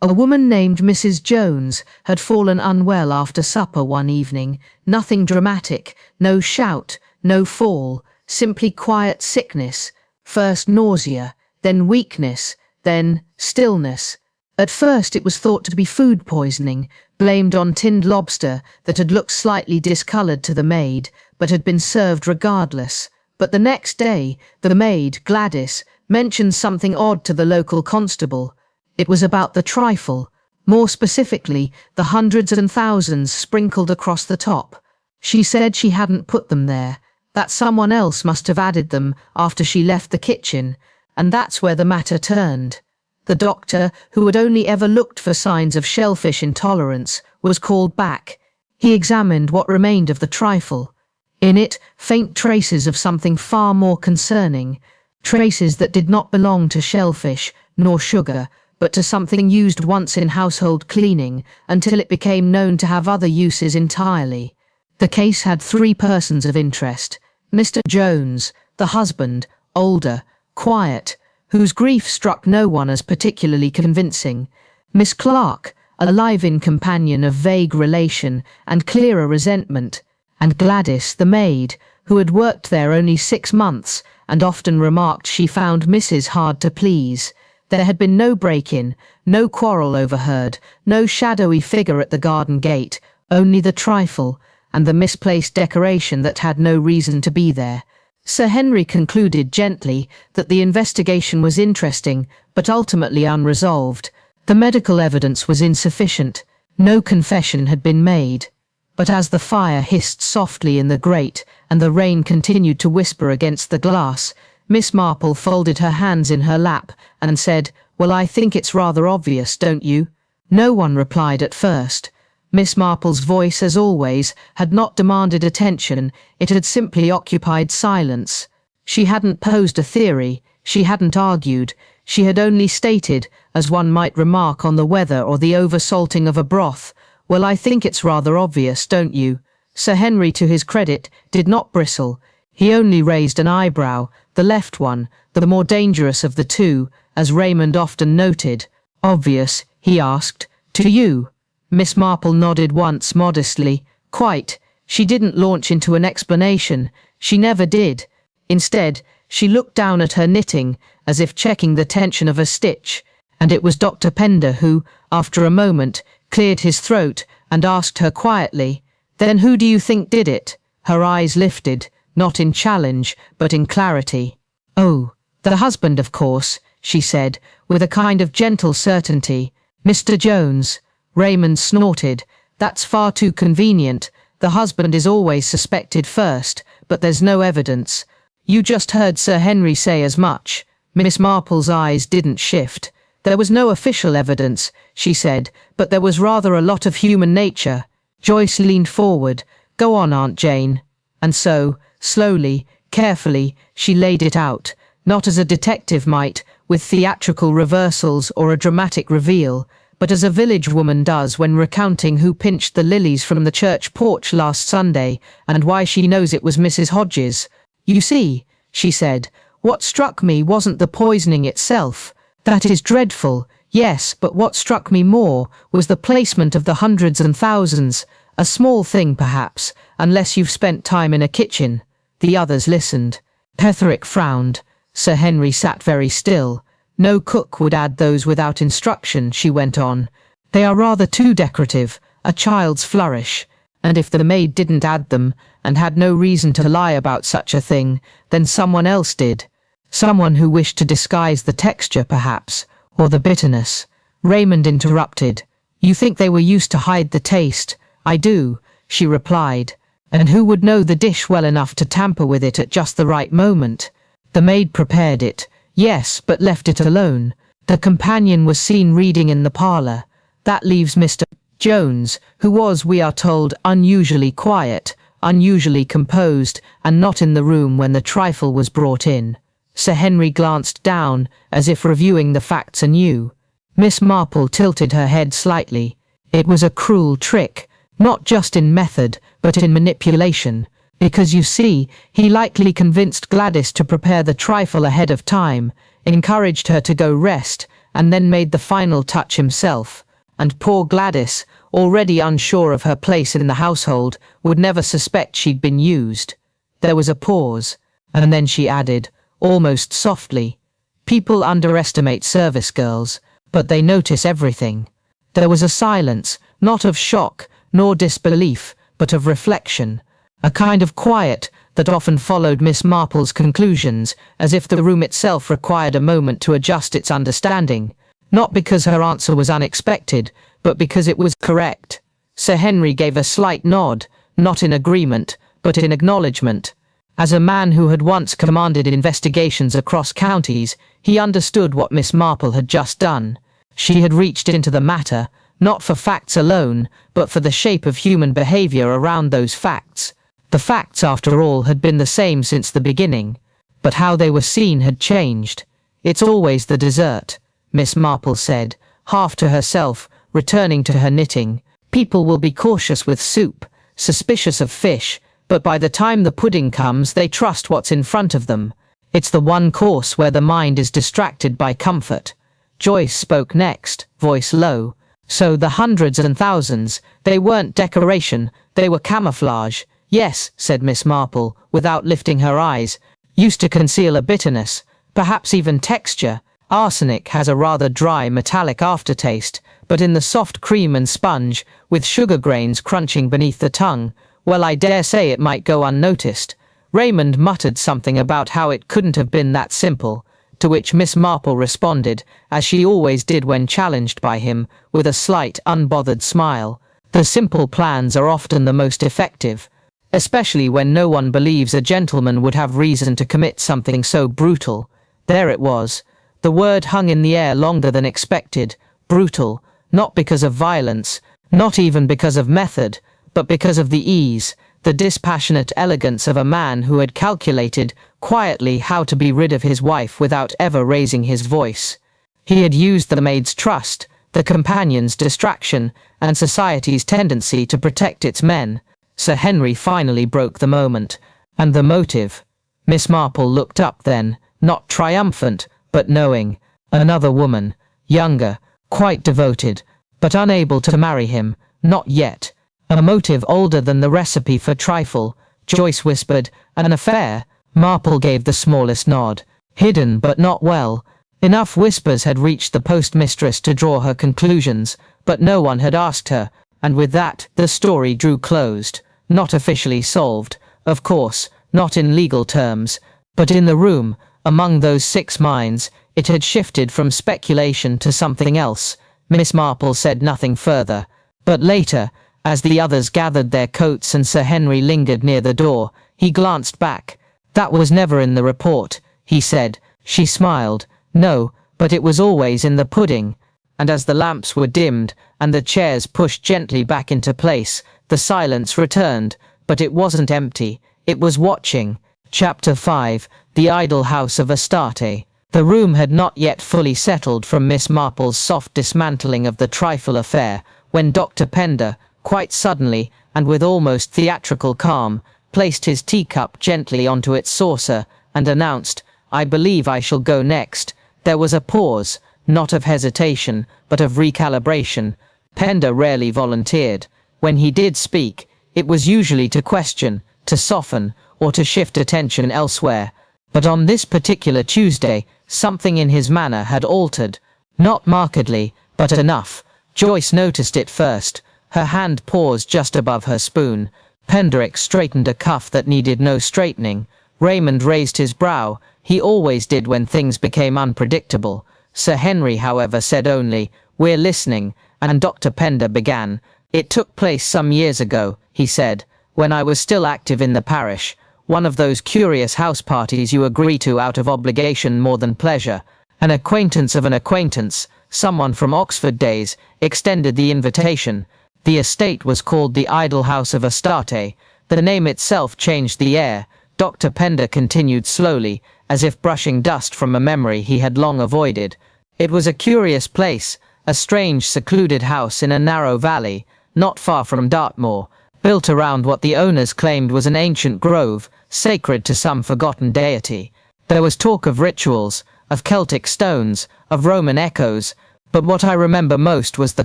A woman named Mrs. Jones had fallen unwell after supper one evening. Nothing dramatic, no shout, no fall, simply quiet sickness, First nausea, then weakness, then stillness. At first it was thought to be food poisoning, blamed on tinned lobster that had looked slightly discoloured to the maid, but had been served regardless. But the next day, the maid, Gladys, mentioned something odd to the local constable. It was about the trifle, more specifically, the hundreds and thousands sprinkled across the top. She said she hadn't put them there, that someone else must have added them after she left the kitchen, and that's where the matter turned. The doctor, who had only ever looked for signs of shellfish intolerance, was called back. He examined what remained of the trifle. In it, faint traces of something far more concerning, traces that did not belong to shellfish nor sugar, but to something used once in household cleaning until it became known to have other uses entirely. The case had 3 persons of interest. Mr. Jones, the husband, older, quiet, whose grief struck no one as particularly convincing. Miss Clark, a live-in companion of vague relation and clearer resentment, and Gladys, the maid, who had worked there only 6 months and often remarked she found Mrs. hard to please. There had been no break-in, no quarrel overheard, no shadowy figure at the garden gate, only the trifle and the misplaced decoration that had no reason to be there. Sir Henry concluded gently that the investigation was interesting, but ultimately unresolved. The medical evidence was insufficient. No confession had been made. But as the fire hissed softly in the grate and the rain continued to whisper against the glass, Miss Marple folded her hands in her lap and said, "Well, I think it's rather obvious, don't you?" No one replied at first. Miss Marple's voice, as always, had not demanded attention, it had simply occupied silence. She hadn't posed a theory, she hadn't argued, she had only stated, as one might remark on the weather or the over-salting of a broth, "Well, I think it's rather obvious, don't you?" Sir Henry, to his credit, did not bristle. He only raised an eyebrow, the left one, the more dangerous of the two, as Raymond often noted. "Obvious?" he asked. "To you?" Miss Marple nodded once modestly. "Quite." She didn't launch into an explanation. She never did. Instead, she looked down at her knitting, as if checking the tension of a stitch, and it was Dr. Pender who, after a moment, cleared his throat and asked her quietly, "Then who do you think did it?" Her eyes lifted, not in challenge, but in clarity. "Oh, the husband, of course," she said, with a kind of gentle certainty. "Mr. Jones." Raymond snorted. "That's far too convenient. The husband is always suspected first, but there's no evidence. You just heard Sir Henry say as much." Miss Marple's eyes didn't shift. "There was no official evidence," she said, "but there was rather a lot of human nature." Joyce leaned forward. "Go on, Aunt Jane." And so, slowly, carefully, she laid it out, not as a detective might, with theatrical reversals or a dramatic reveal, but as a village woman does when recounting who pinched the lilies from the church porch last Sunday and why she knows it was Mrs. Hodges. "You see," she said, "what struck me wasn't the poisoning itself. That is dreadful, yes, but what struck me more was the placement of the hundreds and thousands, a small thing perhaps, unless you've spent time in a kitchen." The others listened. Petherick frowned. Sir Henry sat very still. "No cook would add those without instruction," she went on. "They are rather too decorative, a child's flourish. And if the maid didn't add them, and had no reason to lie about such a thing, then someone else did. Someone who wished to disguise the texture, perhaps, or the bitterness." Raymond interrupted. "You think they were used to hide the taste?" "I do," she replied. "And who would know the dish well enough to tamper with it at just the right moment? The maid prepared it. Yes, but left it alone. The companion was seen reading in the parlour. That leaves Mr. Jones, who was, we are told, unusually quiet, unusually composed, and not in the room when the trifle was brought in." Sir Henry glanced down, as if reviewing the facts anew. Miss Marple tilted her head slightly. "It was a cruel trick, not just in method, but in manipulation. Because, you see, he likely convinced Gladys to prepare the trifle ahead of time, encouraged her to go rest, and then made the final touch himself. And poor Gladys, already unsure of her place in the household, would never suspect she'd been used." There was a pause, and then she added, almost softly. People underestimate service girls, but they notice everything. There was a silence, not of shock, nor disbelief, but of reflection. A kind of quiet that often followed Miss Marple's conclusions, as if the room itself required a moment to adjust its understanding. Not because her answer was unexpected, but because it was correct. Sir Henry gave a slight nod, not in agreement, but in acknowledgement. As a man who had once commanded investigations across counties, he understood what Miss Marple had just done. She had reached into the matter, not for facts alone, but for the shape of human behavior around those facts. The facts, after all, had been the same since the beginning, but how they were seen had changed. "It's always the dessert," Miss Marple said, half to herself, returning to her knitting. "People will be cautious with soup, suspicious of fish, but by the time the pudding comes they trust what's in front of them. It's the one course where the mind is distracted by comfort." Joyce spoke next, voice low. "So the hundreds and thousands, they weren't decoration, they were camouflage." "Yes," said Miss Marple, without lifting her eyes, "used to conceal a bitterness, perhaps even texture. Arsenic has a rather dry, metallic aftertaste, but in the soft cream and sponge, with sugar grains crunching beneath the tongue, well, I dare say it might go unnoticed." Raymond muttered something about how it couldn't have been that simple, to which Miss Marple responded, as she always did when challenged by him, with a slight, unbothered smile. "The simple plans are often the most effective, especially when no one believes a gentleman would have reason to commit something so brutal." There it was. The word hung in the air longer than expected. Brutal, not because of violence, not even because of method, but because of the ease, the dispassionate elegance of a man who had calculated, quietly, how to be rid of his wife without ever raising his voice. He had used the maid's trust, the companion's distraction, and society's tendency to protect its men. Sir Henry finally broke the moment. "And the motive?" Miss Marple looked up then, not triumphant, but knowing. Another woman, younger, quite devoted, but unable to marry him, not yet. "A motive older than the recipe for trifle," Joyce whispered. "An affair?" Marple gave the smallest nod. "Hidden, but not well." Enough whispers had reached the postmistress to draw her conclusions, but no one had asked her, and with that, the story drew closed. Not officially solved, of course, not in legal terms, but in the room, among those 6 minds, it had shifted from speculation to something else. Miss Marple said nothing further, but later, as the others gathered their coats and Sir Henry lingered near the door, he glanced back. "That was never in the report," he said. She smiled. "No, but it was always in the pudding." And as the lamps were dimmed and the chairs pushed gently back into place, the silence returned, but it wasn't empty. It was watching. Chapter 5, The Idle House of Astarte. The room had not yet fully settled from Miss Marple's soft dismantling of the trifle affair, when Dr. Pender, quite suddenly, and with almost theatrical calm, placed his teacup gently onto its saucer, and announced, "I believe I shall go next." There was a pause, not of hesitation, but of recalibration. Pender rarely volunteered. When he did speak, it was usually to question, to soften, or to shift attention elsewhere. But on this particular Tuesday, something in his manner had altered. Not markedly, but enough. Joyce noticed it first. Her hand paused just above her spoon. Penderick straightened a cuff that needed no straightening. Raymond raised his brow. He always did when things became unpredictable. Sir Henry, however, said only, "We're listening," and Dr. Pender began. "It took place some years ago," he said, "when I was still active in the parish. One of those curious house parties you agree to out of obligation more than pleasure. An acquaintance of an acquaintance, someone from Oxford days, extended the invitation. The estate was called the Idle House of Astarte. The name itself changed the air." Dr. Pender continued slowly, as if brushing dust from a memory he had long avoided. "It was a curious place, a strange secluded house in a narrow valley, not far from Dartmoor, built around what the owners claimed was an ancient grove, sacred to some forgotten deity. There was talk of rituals, of Celtic stones, of Roman echoes, but what I remember most was the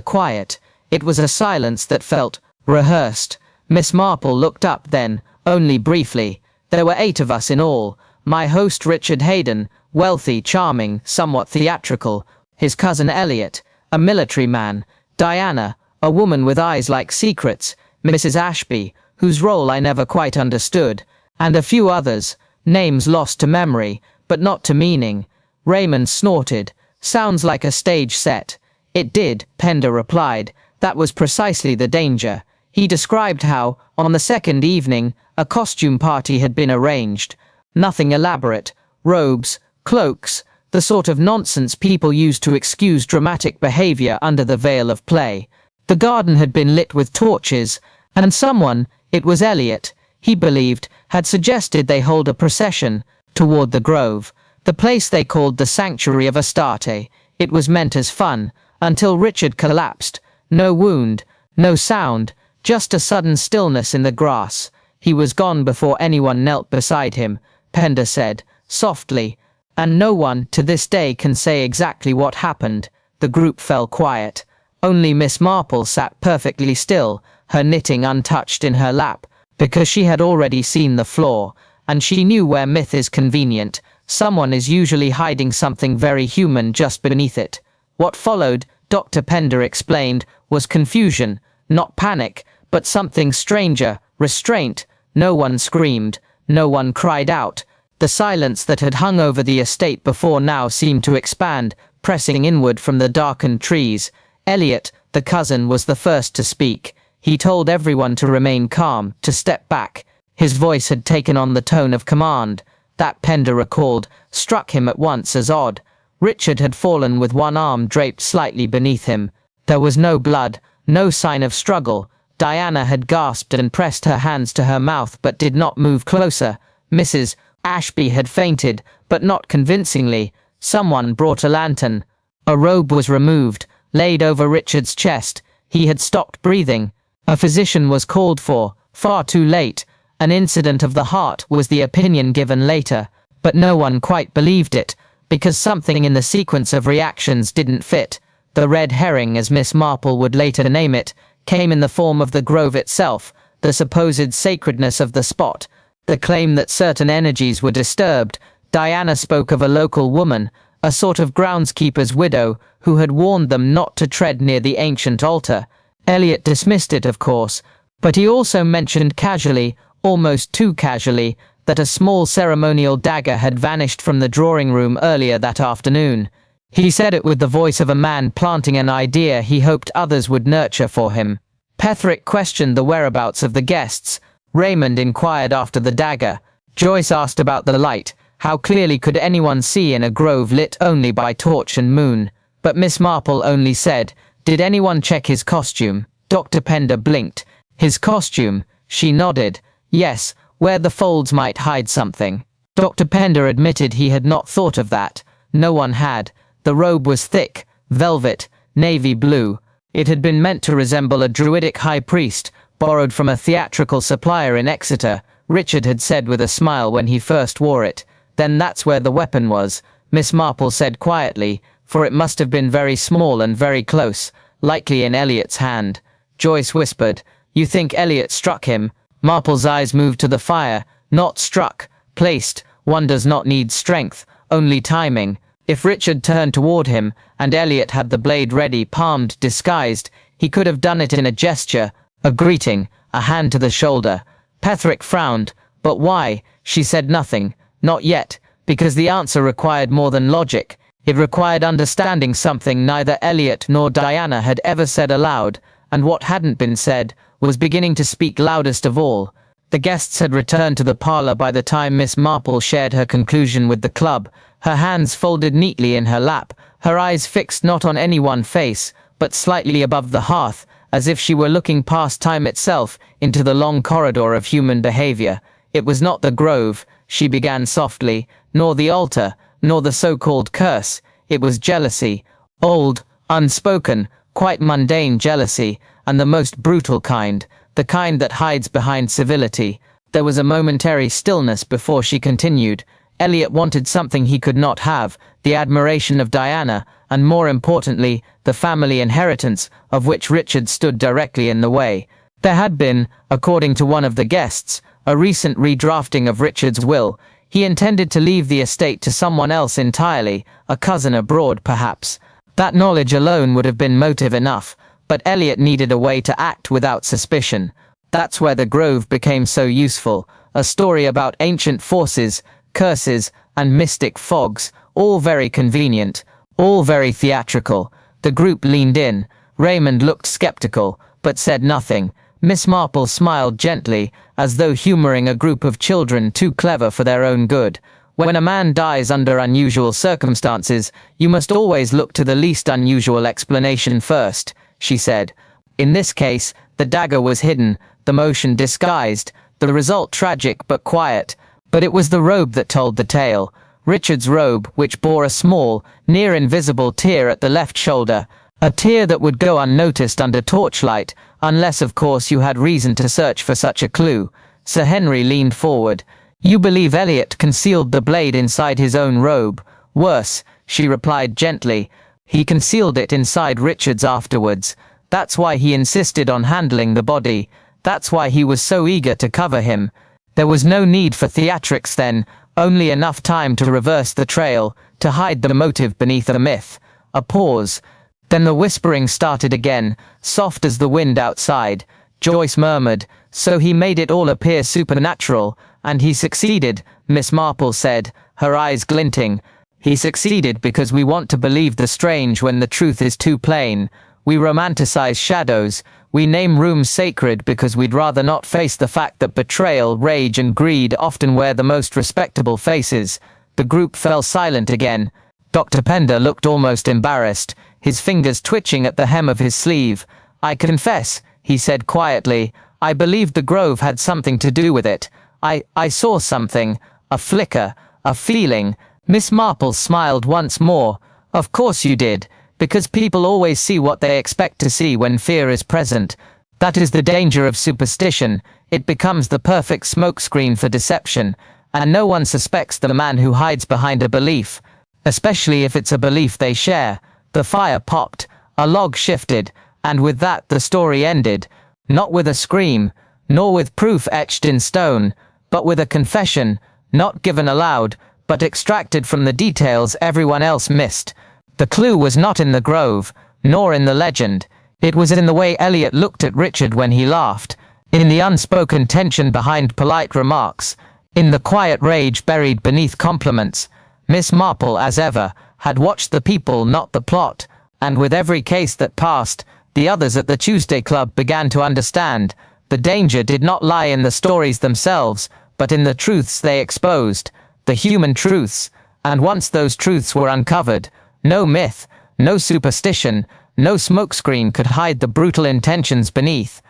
quiet. It was a silence that felt rehearsed." Miss Marple looked up then, only briefly. "There were 8 of us in all. My host Richard Hayden, wealthy, charming, somewhat theatrical. His cousin Elliot, a military man. Diana, a woman with eyes like secrets. Mrs. Ashby, whose role I never quite understood. And a few others, names lost to memory, but not to meaning. Raymond snorted. Sounds like a stage set. It did, Pender replied. That was precisely the danger. He described how, on the second evening, a costume party had been arranged. Nothing elaborate. Robes, cloaks, the sort of nonsense people use to excuse dramatic behavior under the veil of play. The garden had been lit with torches, and someone, it was Elliot, he believed, had suggested they hold a procession toward the grove, the place they called the Sanctuary of Astarte. It was meant as fun, until Richard collapsed. No wound, no sound, just a sudden stillness in the grass. He was gone before anyone knelt beside him, Pender said, softly, and no one to this day can say exactly what happened. The group fell quiet. Only Miss Marple sat perfectly still, her knitting untouched in her lap, because she had already seen the floor, and she knew where myth is convenient. Someone is usually hiding something very human just beneath it. What followed, Dr. Pender explained, was confusion, not panic, but something stranger, restraint. No one screamed, no one cried out. The silence that had hung over the estate before now seemed to expand, pressing inward from the darkened trees. Elliot, the cousin, was the first to speak. He told everyone to remain calm, to step back. His voice had taken on the tone of command. That, Pender recalled, struck him at once as odd. Richard had fallen with one arm draped slightly beneath him. There was no blood, no sign of struggle. Diana had gasped and pressed her hands to her mouth but did not move closer. Mrs. Ashby had fainted, but not convincingly. Someone brought a lantern. A robe was removed, laid over Richard's chest. He had stopped breathing. A physician was called for, far too late. An incident of the heart was the opinion given later, but no one quite believed it, because something in the sequence of reactions didn't fit. The red herring, as Miss Marple would later name it, came in the form of the grove itself, the supposed sacredness of the spot, the claim that certain energies were disturbed. Diana spoke of a local woman, a sort of groundskeeper's widow, who had warned them not to tread near the ancient altar. Elliot dismissed it, of course, but he also mentioned casually, almost too casually, that a small ceremonial dagger had vanished from the drawing room earlier that afternoon. He said it with the voice of a man planting an idea he hoped others would nurture for him. Petherick questioned the whereabouts of the guests. Raymond inquired after the dagger. Joyce asked about the light. How clearly could anyone see in a grove lit only by torch and moon? But Miss Marple only said, "Did anyone check his costume?" Dr. Pender blinked. His costume? She nodded. Yes, where the folds might hide something. Dr. Pender admitted he had not thought of that. No one had. The robe was thick, velvet, navy blue. It had been meant to resemble a druidic high priest, borrowed from a theatrical supplier in Exeter, Richard had said with a smile when he first wore it. Then that's where the weapon was, Miss Marple said quietly, for it must have been very small and very close, likely in Elliot's hand. Joyce whispered, "You think Elliot struck him?" Marple's eyes moved to the fire. Not struck, placed. One does not need strength, only timing. If Richard turned toward him, and Elliot had the blade ready, palmed, disguised, he could have done it in a gesture, a greeting, a hand to the shoulder. Petherick frowned. But why? She said nothing. Not yet, because the answer required more than logic. It required understanding something neither Elliot nor Diana had ever said aloud, and what hadn't been said was beginning to speak loudest of all. The guests had returned to the parlor by the time Miss Marple shared her conclusion with the club, her hands folded neatly in her lap, her eyes fixed not on any one face, but slightly above the hearth, as if she were looking past time itself into the long corridor of human behavior. It was not the grove, she began softly, nor the altar, nor the so-called curse. It was jealousy, old, unspoken, quite mundane jealousy, and the most brutal kind, the kind that hides behind civility. There was a momentary stillness before she continued. Elliot wanted something he could not have, the admiration of Diana, and more importantly, the family inheritance, of which Richard stood directly in the way. There had been, according to one of the guests, a recent redrafting of Richard's will. He intended to leave the estate to someone else entirely, a cousin abroad perhaps. That knowledge alone would have been motive enough, but Elliot needed a way to act without suspicion. That's where the Grove became so useful, a story about ancient forces, curses, and mystic fogs, all very convenient, all very theatrical. The group leaned in. Raymond looked skeptical, but said nothing. Miss Marple smiled gently, as though humouring a group of children too clever for their own good. When a man dies under unusual circumstances, you must always look to the least unusual explanation first, she said. In this case, the dagger was hidden, the motion disguised, the result tragic but quiet. But it was the robe that told the tale. Richard's robe, which bore a small, near-invisible tear at the left shoulder, a tear that would go unnoticed under torchlight, unless of course you had reason to search for such a clue. Sir Henry leaned forward. You believe Elliot concealed the blade inside his own robe? Worse, she replied gently. He concealed it inside Richard's afterwards. That's why he insisted on handling the body. That's why he was so eager to cover him. There was no need for theatrics then, only enough time to reverse the trail, to hide the motive beneath a myth. A pause. Then the whispering started again, soft as the wind outside. Joyce murmured, "So he made it all appear supernatural, and he succeeded," Miss Marple said, her eyes glinting. "He succeeded because we want to believe the strange when the truth is too plain. We romanticize shadows. We name rooms sacred because we'd rather not face the fact that betrayal, rage, and greed often wear the most respectable faces." The group fell silent again. Dr. Pender looked almost embarrassed, his fingers twitching at the hem of his sleeve. "I confess," he said quietly, "I believed the Grove had something to do with it. I saw something, a flicker, a feeling." Miss Marple smiled once more. "Of course you did, because people always see what they expect to see when fear is present. That is the danger of superstition. It becomes the perfect smokescreen for deception, and no one suspects the man who hides behind a belief, especially if it's a belief they share." The fire popped, a log shifted, and with that the story ended. Not with a scream, nor with proof etched in stone, but with a confession, not given aloud, but extracted from the details everyone else missed. The clue was not in the Grove, nor in the legend. It was in the way Elliot looked at Richard when he laughed, in the unspoken tension behind polite remarks, in the quiet rage buried beneath compliments. Miss Marple, as ever, had watched the people, not the plot, and with every case that passed, the others at the Tuesday Club began to understand. The danger did not lie in the stories themselves, but in the truths they exposed, the human truths, and once those truths were uncovered, no myth, no superstition, no smokescreen could hide the brutal intentions beneath.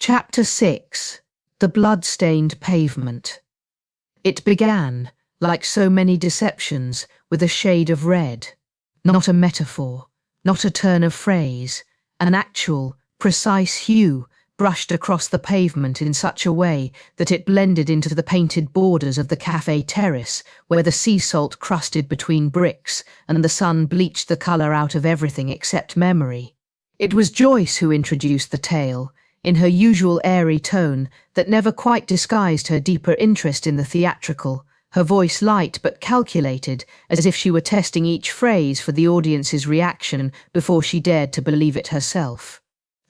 Chapter 6. The Blood-Stained Pavement. It began, like so many deceptions, with a shade of red. Not a metaphor, not a turn of phrase, an actual, precise hue brushed across the pavement in such a way that it blended into the painted borders of the cafe terrace, where the sea salt crusted between bricks and the sun bleached the colour out of everything except memory. It was Joyce who introduced the tale, in her usual airy tone that never quite disguised her deeper interest in the theatrical, her voice light but calculated, as if she were testing each phrase for the audience's reaction before she dared to believe it herself.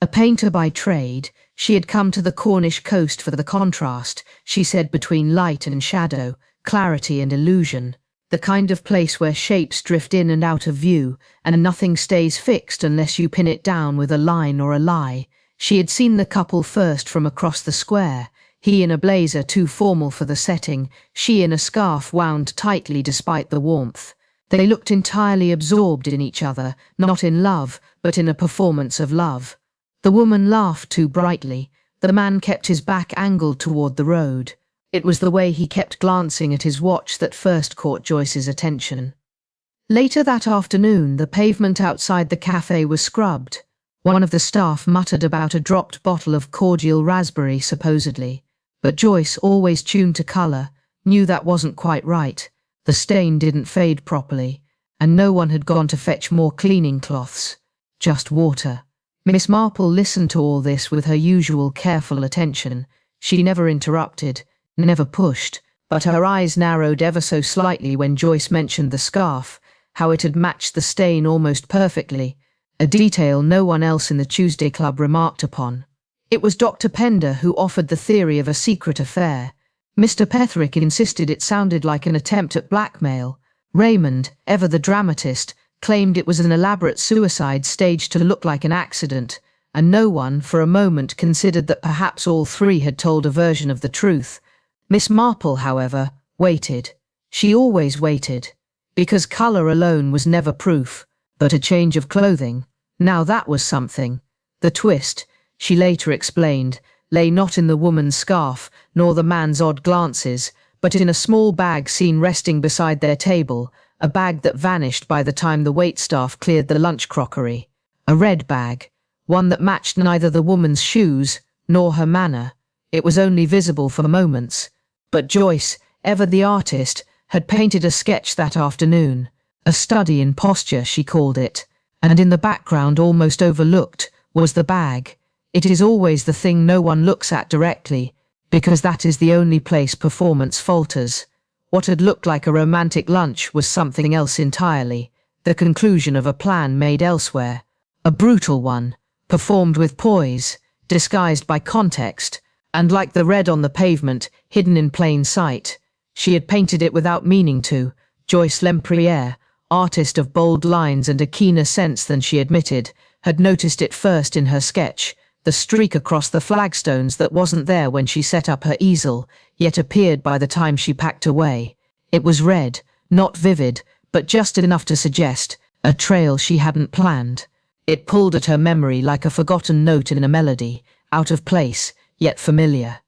A painter by trade, she had come to the Cornish coast for the contrast, she said, between light and shadow, clarity and illusion, the kind of place where shapes drift in and out of view, and nothing stays fixed unless you pin it down with a line or a lie. She had seen the couple first from across the square, he in a blazer too formal for the setting, she in a scarf wound tightly despite the warmth. They looked entirely absorbed in each other, not in love, but in a performance of love. The woman laughed too brightly. The man kept his back angled toward the road. It was the way he kept glancing at his watch that first caught Joyce's attention. Later that afternoon, the pavement outside the cafe was scrubbed. One of the staff muttered about a dropped bottle of cordial raspberry, supposedly. But Joyce, always tuned to colour, knew that wasn't quite right. The stain didn't fade properly, and no one had gone to fetch more cleaning cloths. Just water. Miss Marple listened to all this with her usual careful attention. She never interrupted, never pushed, but her eyes narrowed ever so slightly when Joyce mentioned the scarf, how it had matched the stain almost perfectly, a detail no one else in the Tuesday Club remarked upon. It was Dr. Pender who offered the theory of a secret affair. Mr. Petherick insisted it sounded like an attempt at blackmail. Raymond, ever the dramatist, claimed it was an elaborate suicide staged to look like an accident, and no one, for a moment, considered that perhaps all three had told a version of the truth. Miss Marple, however, waited. She always waited, because colour alone was never proof, but a change of clothing. Now that was something. The twist, she later explained, lay not in the woman's scarf, nor the man's odd glances, but in a small bag seen resting beside their table, a bag that vanished by the time the waitstaff cleared the lunch crockery. A red bag, one that matched neither the woman's shoes nor her manner. It was only visible for moments. But Joyce, ever the artist, had painted a sketch that afternoon. A study in posture, she called it, and in the background, almost overlooked, was the bag. It is always the thing no one looks at directly, because that is the only place performance falters. What had looked like a romantic lunch was something else entirely, the conclusion of a plan made elsewhere. A brutal one, performed with poise, disguised by context, and like the red on the pavement, hidden in plain sight. She had painted it without meaning to. Joyce Lempriere, artist of bold lines and a keener sense than she admitted, had noticed it first in her sketch, the streak across the flagstones that wasn't there when she set up her easel, yet appeared by the time she packed away. It was red, not vivid, but just enough to suggest a trail she hadn't planned. It pulled at her memory like a forgotten note in a melody, out of place, yet familiar.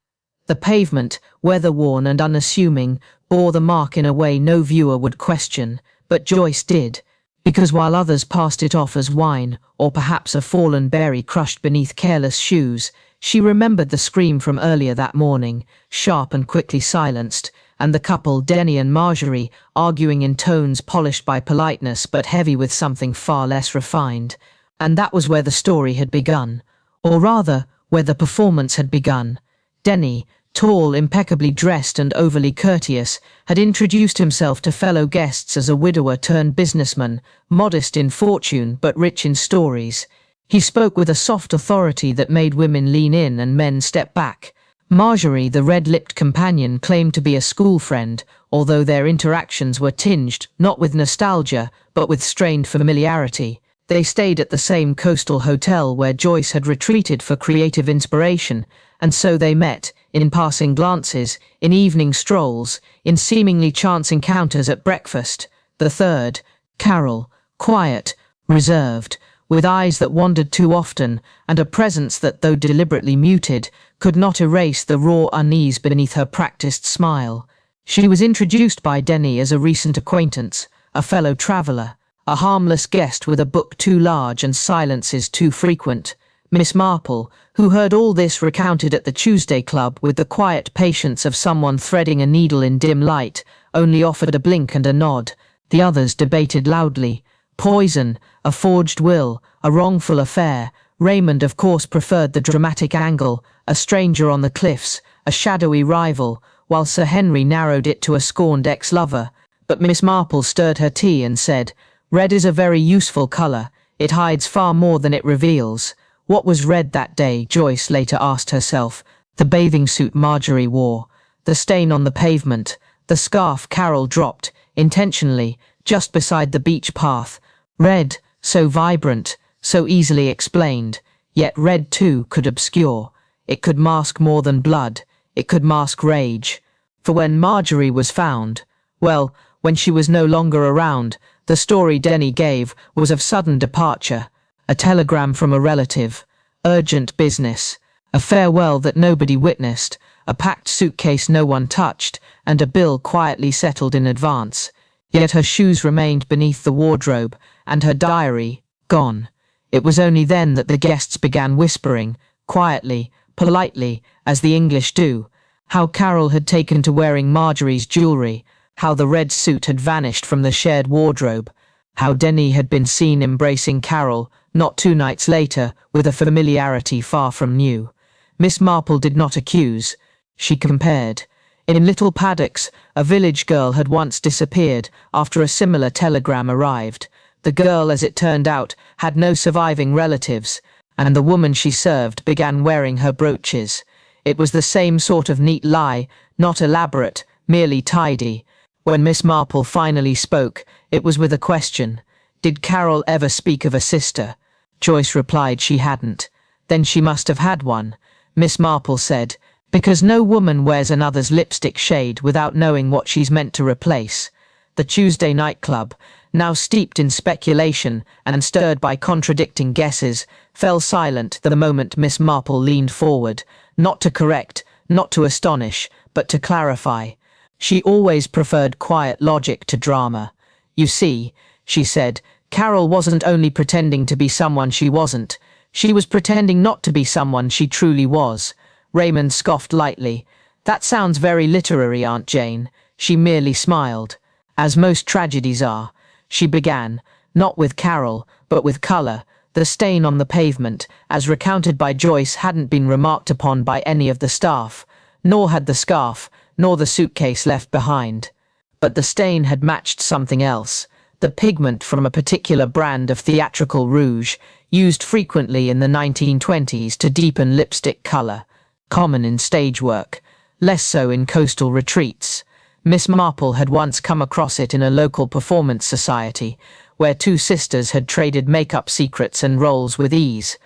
The pavement, weather-worn and unassuming, bore the mark in a way no viewer would question, but Joyce did, because while others passed it off as wine, or perhaps a fallen berry crushed beneath careless shoes, she remembered the scream from earlier that morning, sharp and quickly silenced, and the couple, Denny and Marjorie, arguing in tones polished by politeness but heavy with something far less refined. And that was where the story had begun, or rather, where the performance had begun. Denny, tall, impeccably dressed and overly courteous, had introduced himself to fellow guests as a widower turned businessman, modest in fortune but rich in stories. He spoke with a soft authority that made women lean in and men step back. Marjorie, the red-lipped companion, claimed to be a school friend, although their interactions were tinged, not with nostalgia, but with strained familiarity. They stayed at the same coastal hotel where Joyce had retreated for creative inspiration, and so they met, in passing glances, in evening strolls, in seemingly chance encounters at breakfast. The third, Carol, quiet, reserved, with eyes that wandered too often, and a presence that, though deliberately muted, could not erase the raw unease beneath her practiced smile. She was introduced by Denny as a recent acquaintance, a fellow traveller, a harmless guest with a book too large and silences too frequent. Miss Marple, who heard all this recounted at the Tuesday Club with the quiet patience of someone threading a needle in dim light, only offered a blink and a nod. The others debated loudly. Poison, a forged will, a wrongful affair. Raymond, of course, preferred the dramatic angle, a stranger on the cliffs, a shadowy rival, while Sir Henry narrowed it to a scorned ex-lover. But Miss Marple stirred her tea and said, "Red is a very useful colour. It hides far more than it reveals." What was red that day, Joyce later asked herself. The bathing suit Marjorie wore, the stain on the pavement, the scarf Carol dropped, intentionally, just beside the beach path. Red, so vibrant, so easily explained, yet red too could obscure. It could mask more than blood, it could mask rage. For when Marjorie was found, well, when she was no longer around, the story Denny gave was of sudden departure, a telegram from a relative, urgent business, a farewell that nobody witnessed, a packed suitcase no one touched, and a bill quietly settled in advance. Yet her shoes remained beneath the wardrobe, and her diary, gone. It was only then that the guests began whispering, quietly, politely, as the English do, how Carol had taken to wearing Marjorie's jewellery, how the red suit had vanished from the shared wardrobe, how Denny had been seen embracing Carol, not 2 nights later, with a familiarity far from new. Miss Marple did not accuse. She compared. In Little Paddocks, a village girl had once disappeared after a similar telegram arrived. The girl, as it turned out, had no surviving relatives, and the woman she served began wearing her brooches. It was the same sort of neat lie, not elaborate, merely tidy. When Miss Marple finally spoke, it was with a question. Did Carol ever speak of a sister? Joyce replied she hadn't. Then she must have had one. Miss Marple said, because no woman wears another's lipstick shade without knowing what she's meant to replace. The Tuesday night club, now steeped in speculation and stirred by contradicting guesses, fell silent the moment Miss Marple leaned forward, not to correct, not to astonish, but to clarify. She always preferred quiet logic to drama. You see, she said, Carol wasn't only pretending to be someone she wasn't, she was pretending not to be someone she truly was. Raymond scoffed lightly. That sounds very literary, Aunt Jane. She merely smiled. As most tragedies are, she began, not with Carol, but with colour. The stain on the pavement, as recounted by Joyce, hadn't been remarked upon by any of the staff, nor had the scarf, nor the suitcase left behind. But the stain had matched something else, the pigment from a particular brand of theatrical rouge, used frequently in the 1920s to deepen lipstick colour, common in stage work, less so in coastal retreats. Miss Marple had once come across it in a local performance society, where two sisters had traded makeup secrets and roles with ease.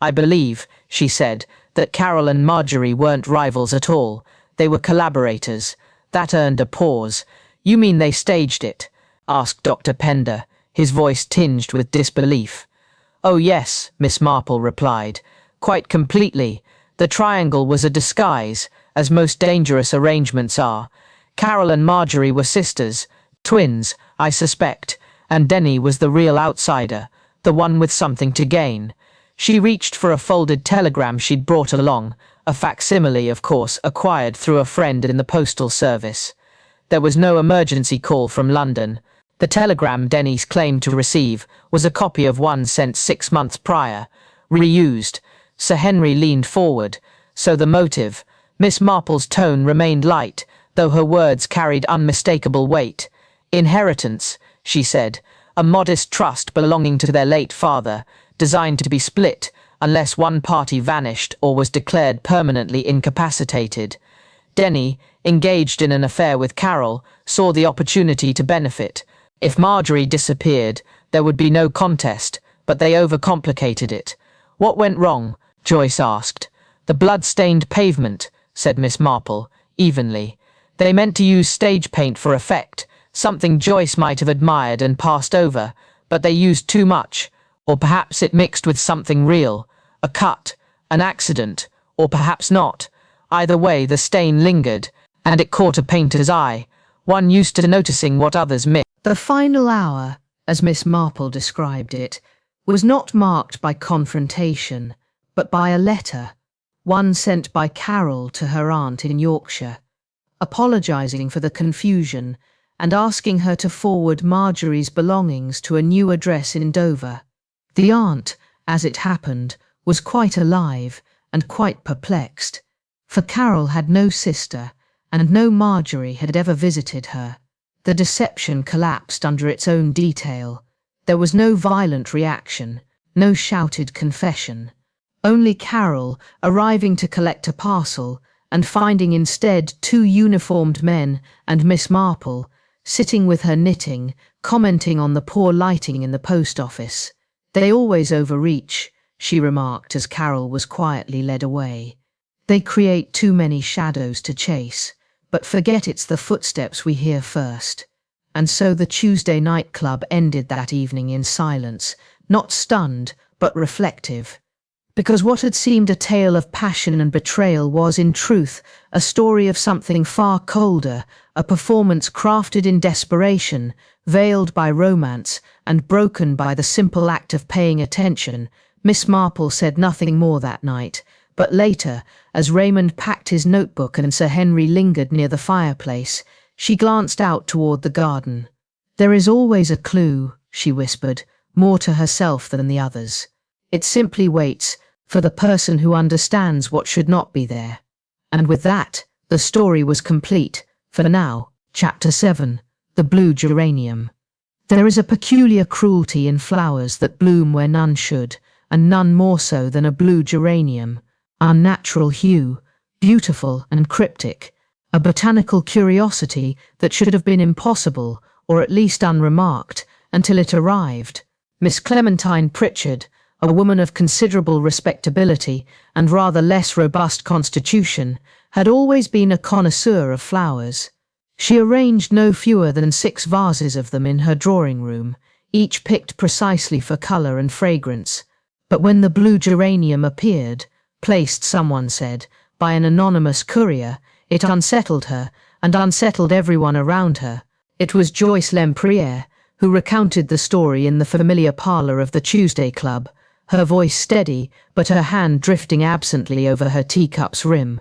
I believe, she said, that Carol and Marjorie weren't rivals at all. They were collaborators. That earned a pause. You mean they staged it? Asked Dr. Pender, his voice tinged with disbelief. Oh yes, Miss Marple replied. Quite completely. The triangle was a disguise, as most dangerous arrangements are. Carol and Marjorie were sisters, twins, I suspect, and Denny was the real outsider, the one with something to gain. She reached for a folded telegram she'd brought along, a facsimile, of course, acquired through a friend in the postal service. There was no emergency call from London. The telegram Denny claimed to receive was a copy of one sent 6 months prior, reused. Sir Henry leaned forward. So the motive. Miss Marple's tone remained light, though her words carried unmistakable weight. Inheritance, she said, a modest trust belonging to their late father, designed to be split unless one party vanished or was declared permanently incapacitated. Denny, engaged in an affair with Carol, saw the opportunity to benefit. If Marjorie disappeared, there would be no contest, but they overcomplicated it. What went wrong? Joyce asked. The blood-stained pavement, said Miss Marple, evenly. They meant to use stage paint for effect, something Joyce might have admired and passed over, but they used too much, or perhaps it mixed with something real, a cut, an accident, or perhaps not. Either way, the stain lingered, and it caught a painter's eye, one used to noticing what others missed. The final hour, as Miss Marple described it, was not marked by confrontation, but by a letter, one sent by Carol to her aunt in Yorkshire, apologising for the confusion and asking her to forward Marjorie's belongings to a new address in Dover. The aunt, as it happened, was quite alive and quite perplexed, for Carol had no sister, and no Marjorie had ever visited her. The deception collapsed under its own detail. There was no violent reaction, no shouted confession. Only Carol, arriving to collect a parcel, and finding instead 2 uniformed men and Miss Marple, sitting with her knitting, commenting on the poor lighting in the post office. They always overreach, she remarked as Carol was quietly led away. They create too many shadows to chase, but forget it's the footsteps we hear first. And so the Tuesday night club ended that evening in silence, not stunned, but reflective. Because what had seemed a tale of passion and betrayal was, in truth, a story of something far colder, a performance crafted in desperation, veiled by romance, and broken by the simple act of paying attention. Miss Marple said nothing more that night, but later, as Raymond packed his notebook and Sir Henry lingered near the fireplace, she glanced out toward the garden. There is always a clue, she whispered, more to herself than the others. It simply waits for the person who understands what should not be there. And with that, The story was complete, for now. Chapter 7. The Blue Geranium. There is a peculiar cruelty in flowers that bloom where none should, and none more so than a blue geranium. Unnatural hue, beautiful and cryptic, a botanical curiosity that should have been impossible, or at least unremarked, until it arrived. Miss Clementine Pritchard, a woman of considerable respectability and rather less robust constitution, had always been a connoisseur of flowers. She arranged no fewer than 6 vases of them in her drawing-room, each picked precisely for colour and fragrance. But when the blue geranium appeared, placed, someone said, by an anonymous courier, it unsettled her, and unsettled everyone around her. It was Joyce Lempriere who recounted the story in the familiar parlour of the Tuesday Club, her voice steady, but her hand drifting absently over her teacup's rim.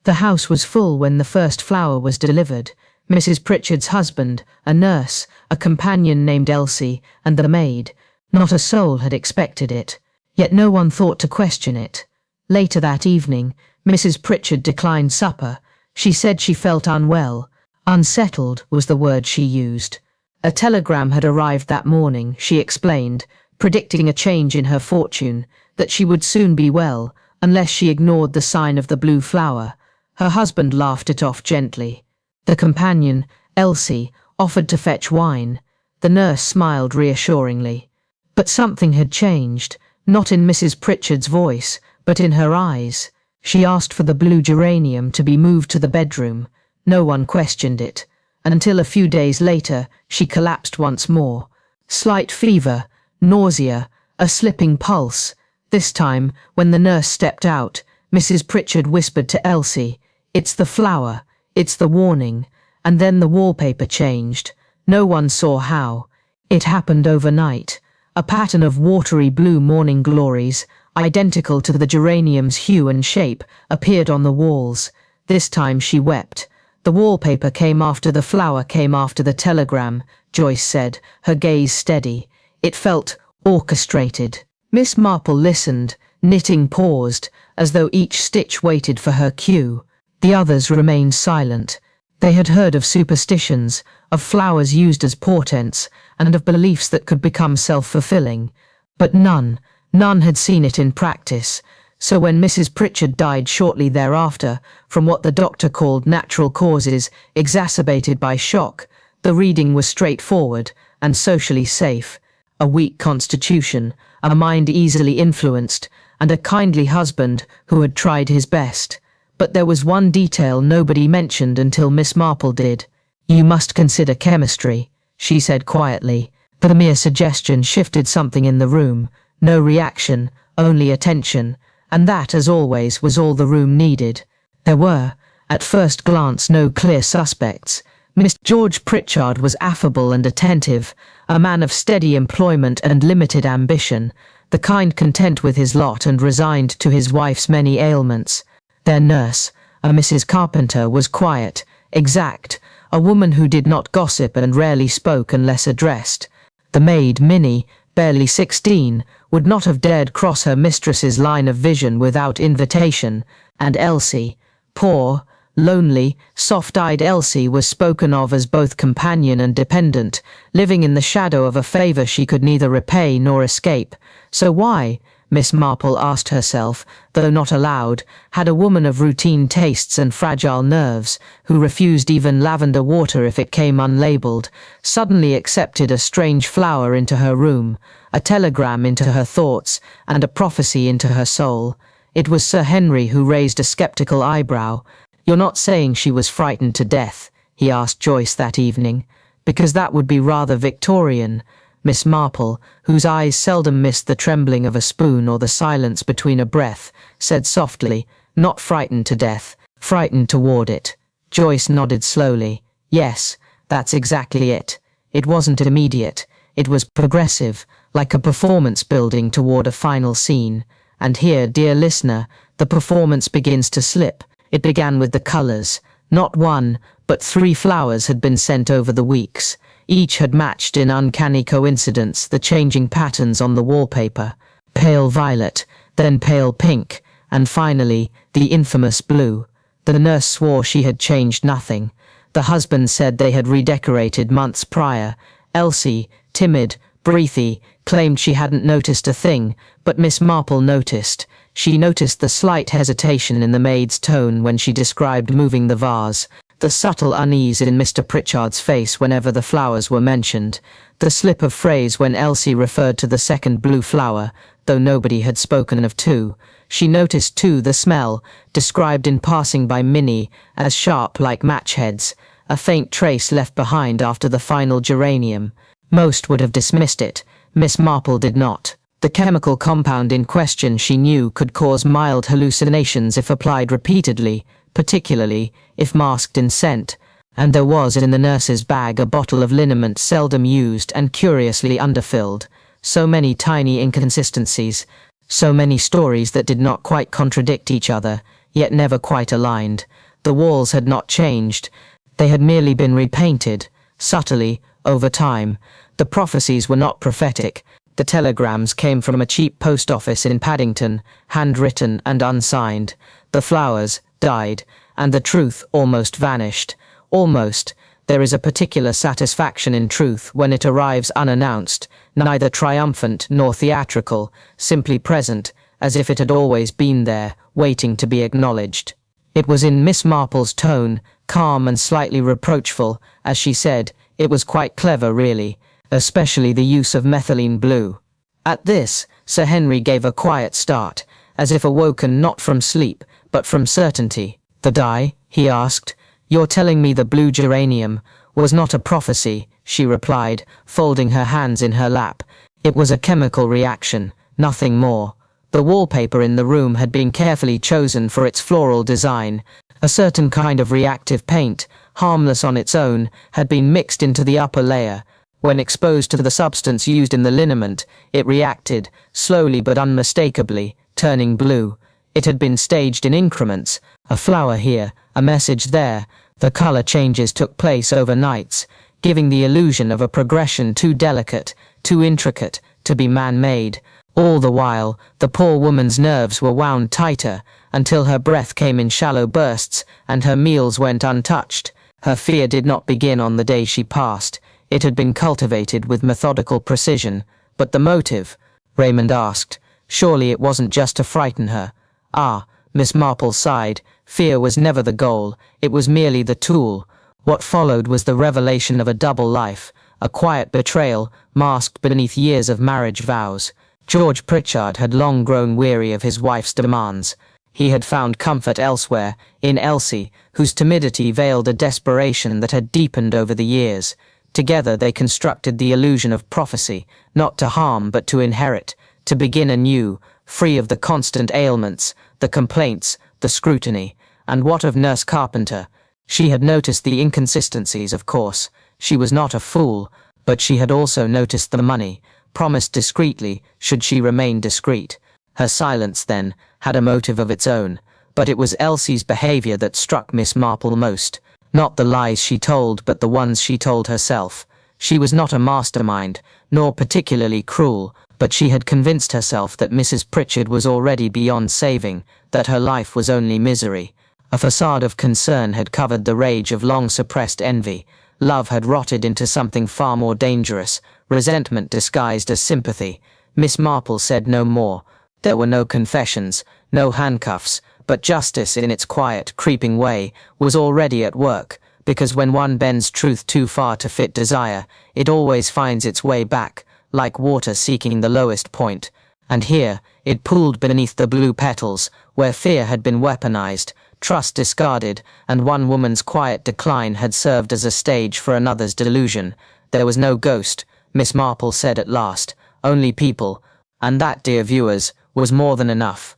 The house was full when the first flower was delivered. Mrs. Pritchard's husband, a nurse, a companion named Elsie, and the maid. Not a soul had expected it, yet no one thought to question it. Later that evening, Mrs. Pritchard declined supper. She said she felt unwell. Unsettled was the word she used. A telegram had arrived that morning, she explained, predicting a change in her fortune, that she would soon be well, unless she ignored the sign of the blue flower. Her husband laughed it off gently. The companion, Elsie, offered to fetch wine. The nurse smiled reassuringly. But something had changed, not in Mrs. Pritchard's voice, but in her eyes. She asked for the blue geranium to be moved to the bedroom. No one questioned it, until a few days later she collapsed once more. Slight fever, nausea, a slipping pulse. This time, when the nurse stepped out, Mrs. Pritchard whispered to Elsie, "It's the flower. It's the warning." And then the wallpaper changed. No one saw how. It happened overnight. A pattern of watery blue morning glories, identical to the geranium's hue and shape, appeared on the walls. This time she wept. The wallpaper came after the flower came after the telegram, Joyce said, her gaze steady. It felt orchestrated. Miss Marple listened, knitting paused, as though each stitch waited for her cue. The others remained silent. They had heard of superstitions, of flowers used as portents, and of beliefs that could become self-fulfilling. But none had seen it in practice. So when Mrs. Pritchard died shortly thereafter, from what the doctor called natural causes, exacerbated by shock, the reading was straightforward and socially safe. A weak constitution, a mind easily influenced, and a kindly husband who had tried his best. But there was one detail nobody mentioned until Miss Marple did. "You must consider chemistry," she said quietly. The mere suggestion shifted something in the room. No reaction, only attention, and that, as always, was all the room needed. There were, at first glance, no clear suspects. Mr. George Pritchard was affable and attentive, a man of steady employment and limited ambition, the kind content with his lot and resigned to his wife's many ailments. Their nurse, a Mrs. Carpenter, was quiet, exact, a woman who did not gossip and rarely spoke unless addressed. The maid, Minnie, barely 16, would not have dared cross her mistress's line of vision without invitation, and Elsie, poor, lonely, soft-eyed Elsie, was spoken of as both companion and dependent, living in the shadow of a favour she could neither repay nor escape. So why, Miss Marple asked herself, though not aloud, had a woman of routine tastes and fragile nerves, who refused even lavender water if it came unlabelled, suddenly accepted a strange flower into her room, a telegram into her thoughts, and a prophecy into her soul? It was Sir Henry who raised a sceptical eyebrow. "You're not saying she was frightened to death?" he asked Joyce that evening. "Because that would be rather Victorian." Miss Marple, whose eyes seldom missed the trembling of a spoon or the silence between a breath, said softly, "Not frightened to death, frightened toward it." Joyce nodded slowly. "Yes, that's exactly it. It wasn't immediate. It was progressive, like a performance building toward a final scene. And here, dear listener, the performance begins to slip. It began with the colours. Not one, but 3 flowers had been sent over the weeks. Each had matched in uncanny coincidence the changing patterns on the wallpaper. Pale violet, then pale pink, and finally the infamous blue. The nurse swore she had changed nothing. The husband said they had redecorated months prior. Elsie, timid, breathy, claimed she hadn't noticed a thing, but Miss Marple noticed. She noticed the slight hesitation in the maid's tone when she described moving the vase, the subtle unease in Mr. Pritchard's face whenever the flowers were mentioned, the slip of phrase when Elsie referred to the second blue flower, though nobody had spoken of two. She noticed too the smell, described in passing by Minnie as sharp like match heads, a faint trace left behind after the final geranium. Most would have dismissed it. Miss Marple did not. The chemical compound in question she knew could cause mild hallucinations if applied repeatedly, particularly if masked in scent, and there was in the nurse's bag a bottle of liniment seldom used and curiously underfilled. So many tiny inconsistencies, so many stories that did not quite contradict each other, yet never quite aligned. The walls had not changed. They had merely been repainted, subtly, over time. The prophecies were not prophetic. The telegrams came from a cheap post office in Paddington, handwritten and unsigned. The flowers died, and the truth almost vanished. Almost. There is a particular satisfaction in truth when it arrives unannounced, neither triumphant nor theatrical, simply present, as if it had always been there, waiting to be acknowledged. It was in Miss Marple's tone, calm and slightly reproachful, as she said, it was quite clever really, especially the use of methylene blue. At this, Sir Henry gave a quiet start, as if awoken not from sleep, but from certainty. "The dye?" he asked. "You're telling me the blue geranium was not a prophecy," she replied, folding her hands in her lap. "It was a chemical reaction, nothing more. The wallpaper in the room had been carefully chosen for its floral design. A certain kind of reactive paint, harmless on its own, had been mixed into the upper layer. When exposed to the substance used in the liniment, it reacted, slowly but unmistakably, turning blue. It had been staged in increments, a flower here, a message there. The color changes took place over nights, giving the illusion of a progression too delicate, too intricate, to be man-made. All the while, the poor woman's nerves were wound tighter, until her breath came in shallow bursts, and her meals went untouched. Her fear did not begin on the day she passed. It had been cultivated with methodical precision. But the motive? Raymond asked. Surely it wasn't just to frighten her. Ah, Miss Marple sighed. Fear was never the goal, it was merely the tool. What followed was the revelation of a double life, a quiet betrayal, masked beneath years of marriage vows. George Pritchard had long grown weary of his wife's demands. He had found comfort elsewhere, in Elsie, whose timidity veiled a desperation that had deepened over the years. Together they constructed the illusion of prophecy, not to harm but to inherit, to begin anew, free of the constant ailments, the complaints, the scrutiny. And what of Nurse Carpenter? She had noticed the inconsistencies, of course. She was not a fool, but she had also noticed the money, promised discreetly, should she remain discreet. Her silence, then, had a motive of its own, but it was Elsie's behavior that struck Miss Marple most. Not the lies she told, but the ones she told herself. She was not a mastermind, nor particularly cruel, but she had convinced herself that Mrs. Pritchard was already beyond saving, that her life was only misery. A facade of concern had covered the rage of long-suppressed envy. Love had rotted into something far more dangerous, resentment disguised as sympathy. Miss Marple said no more. There were no confessions, no handcuffs, but justice in its quiet, creeping way was already at work, because when one bends truth too far to fit desire, it always finds its way back, like water seeking the lowest point. And here, it pooled beneath the blue petals, where fear had been weaponized, trust discarded, and one woman's quiet decline had served as a stage for another's delusion. There was no ghost, Miss Marple said at last, only people, and that, dear viewers, was more than enough.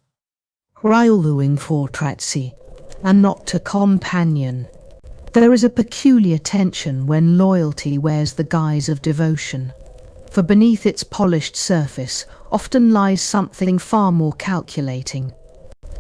Rioluing fortrazzi, and not a companion. There is a peculiar tension when loyalty wears the guise of devotion, for beneath its polished surface often lies something far more calculating.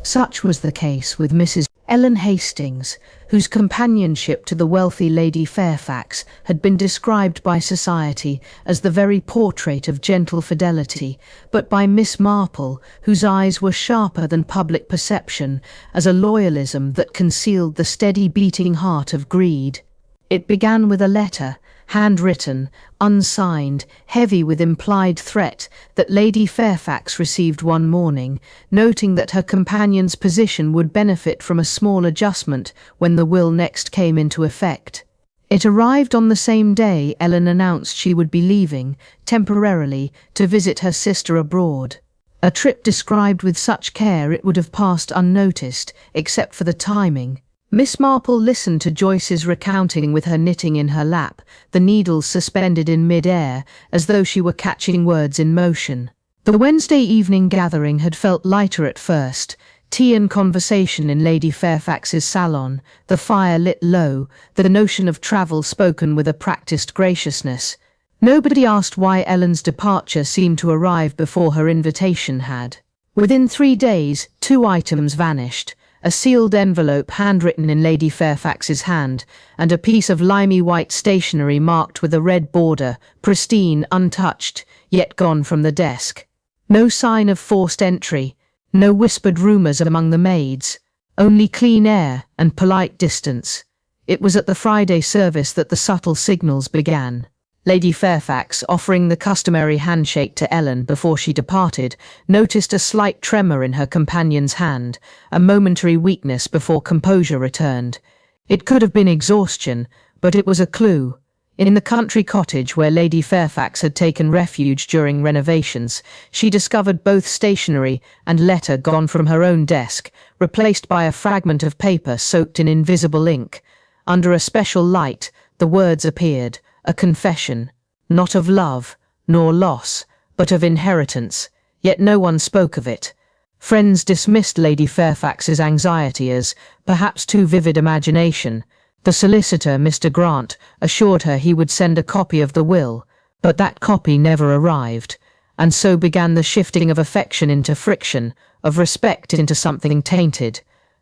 Such was the case with Mrs. Ellen Hastings, whose companionship to the wealthy Lady Fairfax had been described by society as the very portrait of gentle fidelity, but by Miss Marple, whose eyes were sharper than public perception, as a loyalism that concealed the steady beating heart of greed. It began with a letter, handwritten, unsigned, heavy with implied threat, that Lady Fairfax received one morning, noting that her companion's position would benefit from a small adjustment when the will next came into effect. It arrived on the same day Ellen announced she would be leaving, temporarily, to visit her sister abroad. A trip described with such care it would have passed unnoticed, except for the timing. Miss Marple listened to Joyce's recounting with her knitting in her lap, the needles suspended in mid-air, as though she were catching words in motion. The Wednesday evening gathering had felt lighter at first, tea and conversation in Lady Fairfax's salon, the fire lit low, the notion of travel spoken with a practised graciousness. Nobody asked why Ellen's departure seemed to arrive before her invitation had. Within 3 days, 2 items vanished. A sealed envelope handwritten in Lady Fairfax's hand, and a piece of limey white stationery marked with a red border, pristine, untouched, yet gone from the desk. No sign of forced entry, no whispered rumours among the maids, only clean air and polite distance. It was at the Friday service that the subtle signals began. Lady Fairfax, offering the customary handshake to Ellen before she departed, noticed a slight tremor in her companion's hand, a momentary weakness before composure returned. It could have been exhaustion, but it was a clue. In the country cottage where Lady Fairfax had taken refuge during renovations, she discovered both stationery and letter gone from her own desk, replaced by a fragment of paper soaked in invisible ink. Under a special light, the words appeared. A confession, not of love, nor loss, but of inheritance, yet no one spoke of it. Friends dismissed Lady Fairfax's anxiety as perhaps too vivid imagination. The solicitor, Mr. Grant, assured her he would send a copy of the will, but that copy never arrived, and so began the shifting of affection into friction, of respect into something tainted.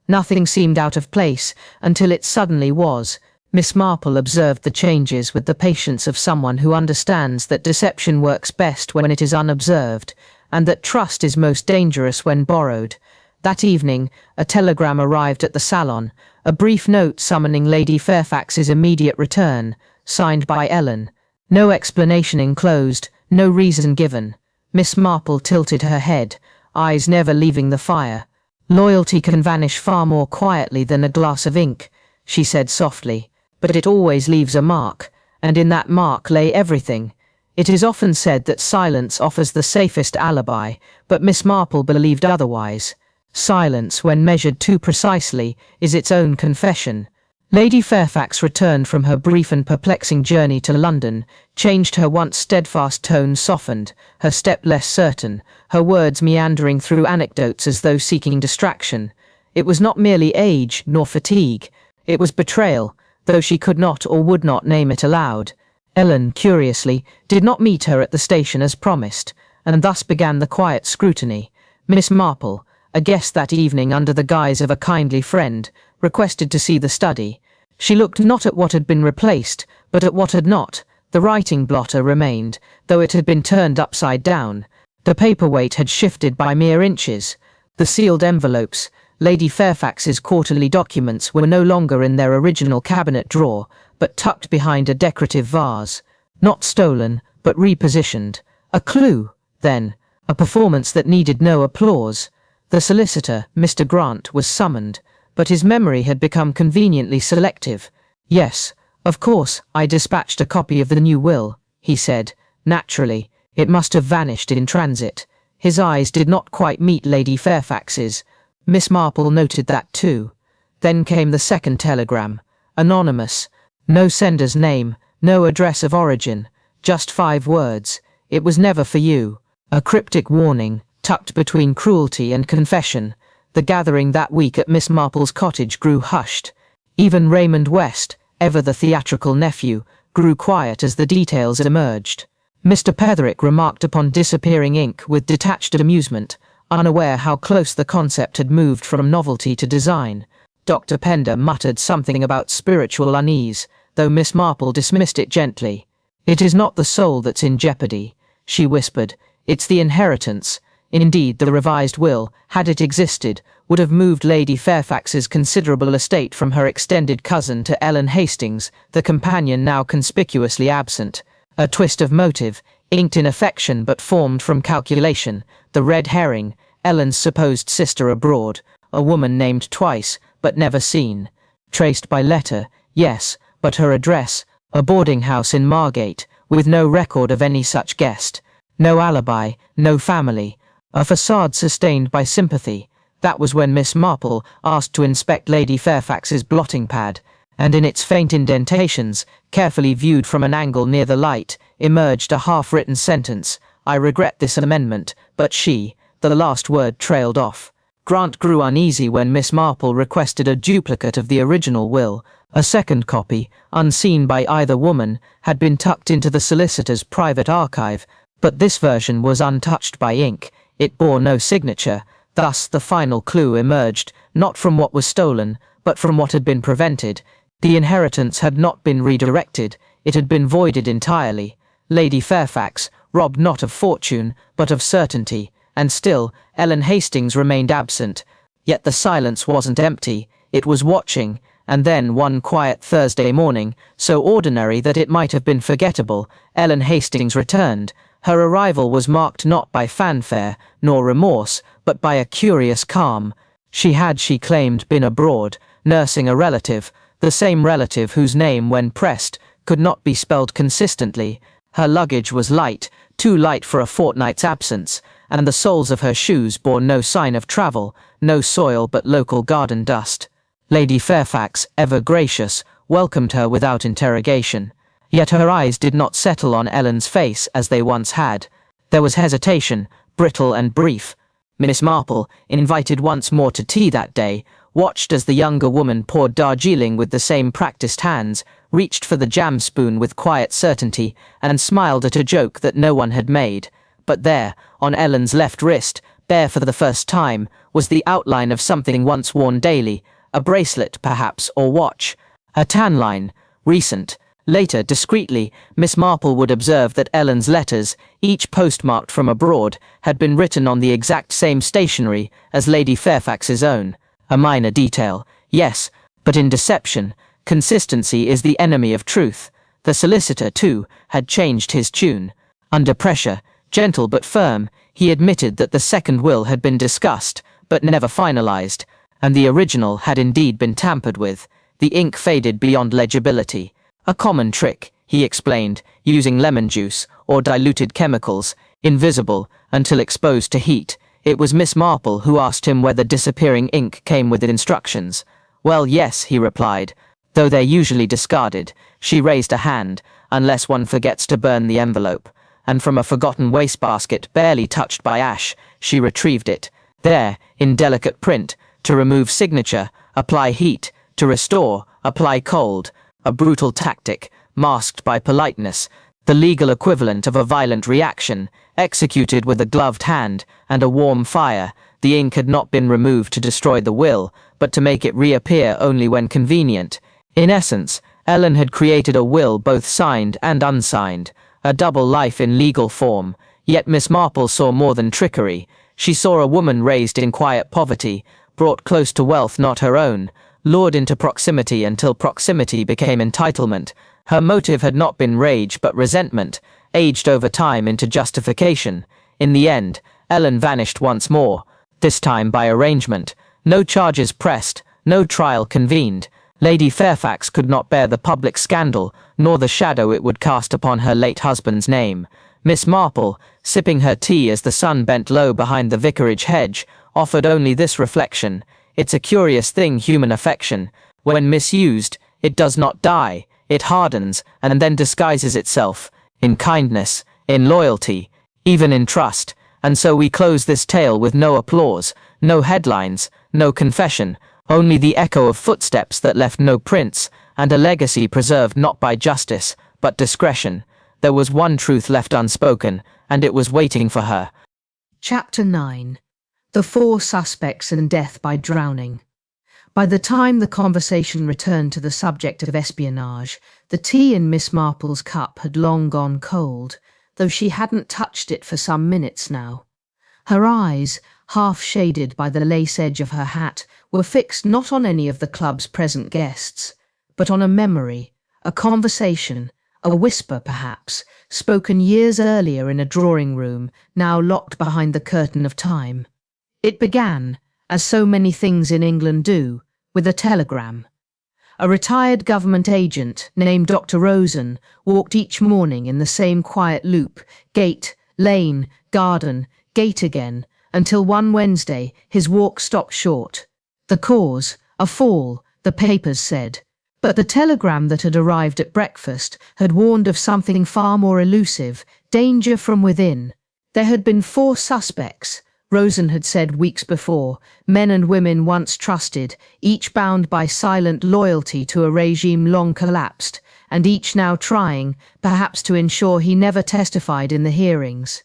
Nothing seemed out of place until it suddenly was. Miss Marple observed the changes with the patience of someone who understands that deception works best when it is unobserved, and that trust is most dangerous when borrowed. That evening, a telegram arrived at the salon, a brief note summoning Lady Fairfax's immediate return, signed by Ellen. No explanation enclosed, no reason given. Miss Marple tilted her head, eyes never leaving the fire. "Loyalty can vanish far more quietly than a glass of ink," she said softly. "But it always leaves a mark, and in that mark lay everything. It is often said that silence offers the safest alibi, but Miss Marple believed otherwise. Silence, when measured too precisely, is its own confession." Lady Fairfax returned from her brief and perplexing journey to London, changed. Her once steadfast tone softened, her step less certain, her words meandering through anecdotes as though seeking distraction. It was not merely age nor fatigue, it was betrayal, though she could not or would not name it aloud. Ellen, curiously, did not meet her at the station as promised, and thus began the quiet scrutiny. Miss Marple, a guest that evening under the guise of a kindly friend, requested to see the study. She looked not at what had been replaced, but at what had not. The writing blotter remained, though it had been turned upside down. The paperweight had shifted by mere inches. The sealed envelopes, Lady Fairfax's quarterly documents, were no longer in their original cabinet drawer, but tucked behind a decorative vase. Not stolen, but repositioned. A clue, then, a performance that needed no applause. The solicitor, Mr. Grant, was summoned, but his memory had become conveniently selective. "Yes, of course, I dispatched a copy of the new will," he said. "Naturally, it must have vanished in transit." His eyes did not quite meet Lady Fairfax's. Miss Marple noted that too. Then came the second telegram. Anonymous. No sender's name, no address of origin. Just 5 words. "It was never for you." A cryptic warning, tucked between cruelty and confession. The gathering that week at Miss Marple's cottage grew hushed. Even Raymond West, ever the theatrical nephew, grew quiet as the details emerged. Mr. Petherick remarked upon disappearing ink with detached amusement, unaware how close the concept had moved from novelty to design. Dr. Pender muttered something about spiritual unease, though Miss Marple dismissed it gently. "It is not the soul that's in jeopardy," she whispered. "It's the inheritance." Indeed, the revised will, had it existed, would have moved Lady Fairfax's considerable estate from her extended cousin to Ellen Hastings, the companion now conspicuously absent. A twist of motive, inked in affection but formed from calculation, the red herring, Ellen's supposed sister abroad, a woman named twice, but never seen. Traced by letter, yes, but her address, a boarding house in Margate, with no record of any such guest. No alibi, no family. A facade sustained by sympathy. That was when Miss Marple asked to inspect Lady Fairfax's blotting pad, and in its faint indentations, carefully viewed from an angle near the light, emerged a half-written sentence: "I regret this amendment, but she..." The last word trailed off. Grant grew uneasy when Miss Marple requested a duplicate of the original will. A second copy, unseen by either woman, had been tucked into the solicitor's private archive, but this version was untouched by ink. It bore no signature. Thus the final clue emerged, not from what was stolen, but from what had been prevented. The inheritance had not been redirected, it had been voided entirely. Lady Fairfax, robbed not of fortune, but of certainty, and still, Ellen Hastings remained absent. Yet the silence wasn't empty, it was watching, and then one quiet Thursday morning, so ordinary that it might have been forgettable, Ellen Hastings returned. Her arrival was marked not by fanfare, nor remorse, but by a curious calm. She had, she claimed, been abroad, nursing a relative, the same relative whose name, when pressed, could not be spelled consistently. Her luggage was light, too light for a fortnight's absence, and the soles of her shoes bore no sign of travel, no soil but local garden dust. Lady Fairfax, ever gracious, welcomed her without interrogation. Yet her eyes did not settle on Ellen's face as they once had. There was hesitation, brittle and brief. Miss Marple, invited once more to tea that day, watched as the younger woman poured Darjeeling with the same practiced hands, reached for the jam spoon with quiet certainty, and smiled at a joke that no one had made. But there, on Ellen's left wrist, bare for the first time, was the outline of something once worn daily, a bracelet, perhaps, or watch. A tan line, recent. Later, discreetly, Miss Marple would observe that Ellen's letters, each postmarked from abroad, had been written on the exact same stationery as Lady Fairfax's own. A minor detail, yes, but in deception, consistency is the enemy of truth. The solicitor, too, had changed his tune. Under pressure, gentle but firm, he admitted that the second will had been discussed, but never finalized, and the original had indeed been tampered with. The ink faded beyond legibility. A common trick, he explained, using lemon juice or diluted chemicals, invisible until exposed to heat. It was Miss Marple who asked him whether disappearing ink came with instructions. "Well, yes," he replied, "though they're usually discarded." She raised a hand, "Unless one forgets to burn the envelope," and from a forgotten wastebasket barely touched by ash, she retrieved it. There, in delicate print, to remove signature, apply heat, to restore, apply cold. A brutal tactic, masked by politeness, the legal equivalent of a violent reaction, executed with a gloved hand and a warm fire. The ink had not been removed to destroy the will, but to make it reappear only when convenient. In essence, Ellen had created a will both signed and unsigned, a double life in legal form. Yet Miss Marple saw more than trickery. She saw a woman raised in quiet poverty, brought close to wealth not her own, lured into proximity until proximity became entitlement. Her motive had not been rage but resentment, aged over time into justification. In the end, Ellen vanished once more, this time by arrangement. No charges pressed, no trial convened. Lady Fairfax could not bear the public scandal, nor the shadow it would cast upon her late husband's name. Miss Marple, sipping her tea as the sun bent low behind the vicarage hedge, offered only this reflection: "It's a curious thing, human affection. When misused, it does not die. It hardens, and then disguises itself, in kindness, in loyalty, even in trust. And so we close this tale with no applause, no headlines, no confession, only the echo of footsteps that left no prints, and a legacy preserved not by justice, but discretion. There was one truth left unspoken, and it was waiting for her." Chapter 9. The Four Suspects and Death by Drowning. By the time the conversation returned to the subject of espionage, the tea in Miss Marple's cup had long gone cold, though she hadn't touched it for some minutes now. Her eyes, half shaded by the lace edge of her hat, were fixed not on any of the club's present guests, but on a memory, a conversation, a whisper perhaps, spoken years earlier in a drawing-room, now locked behind the curtain of time. It began, as so many things in England do, with a telegram. A retired government agent named Dr. Rosen walked each morning in the same quiet loop, gate, lane, garden, gate again, until one Wednesday his walk stopped short. The cause, a fall, the papers said. But the telegram that had arrived at breakfast had warned of something far more elusive, danger from within. There had been 4 suspects, Rosen had said weeks before, men and women once trusted, each bound by silent loyalty to a regime long collapsed, and each now trying, perhaps to ensure he never testified in the hearings.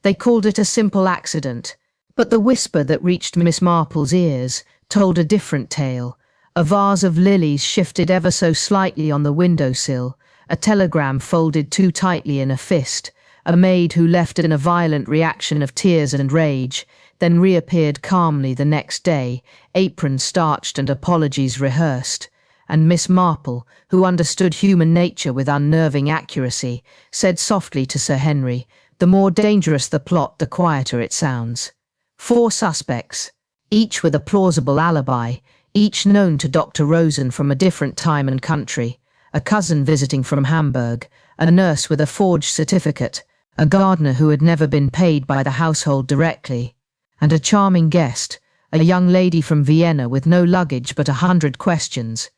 They called it a simple accident, but the whisper that reached Miss Marple's ears told a different tale. A vase of lilies shifted ever so slightly on the windowsill, a telegram folded too tightly in a fist, a maid who left in a violent reaction of tears and rage, then reappeared calmly the next day, apron starched and apologies rehearsed, and Miss Marple, who understood human nature with unnerving accuracy, said softly to Sir Henry, "The more dangerous the plot, the quieter it sounds." 4 suspects, each with a plausible alibi, each known to Dr. Rosen from a different time and country, a cousin visiting from Hamburg, a nurse with a forged certificate, a gardener who had never been paid by the household directly, and a charming guest, a young lady from Vienna with no luggage but 100 questions.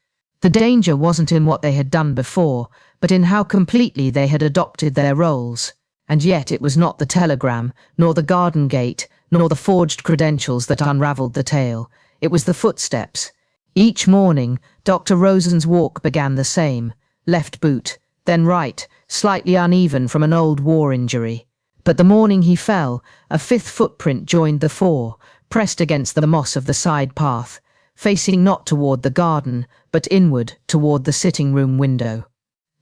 The danger wasn't in what they had done before, but in how completely they had adopted their roles. And yet it was not the telegram, nor the garden gate, nor the forged credentials that unravelled the tale. It was the footsteps. Each morning, Dr. Rosen's walk began the same, left boot, then right, slightly uneven from an old war injury. But the morning he fell, a 5th footprint joined the 4, pressed against the moss of the side path, facing not toward the garden, but inward toward the sitting-room window.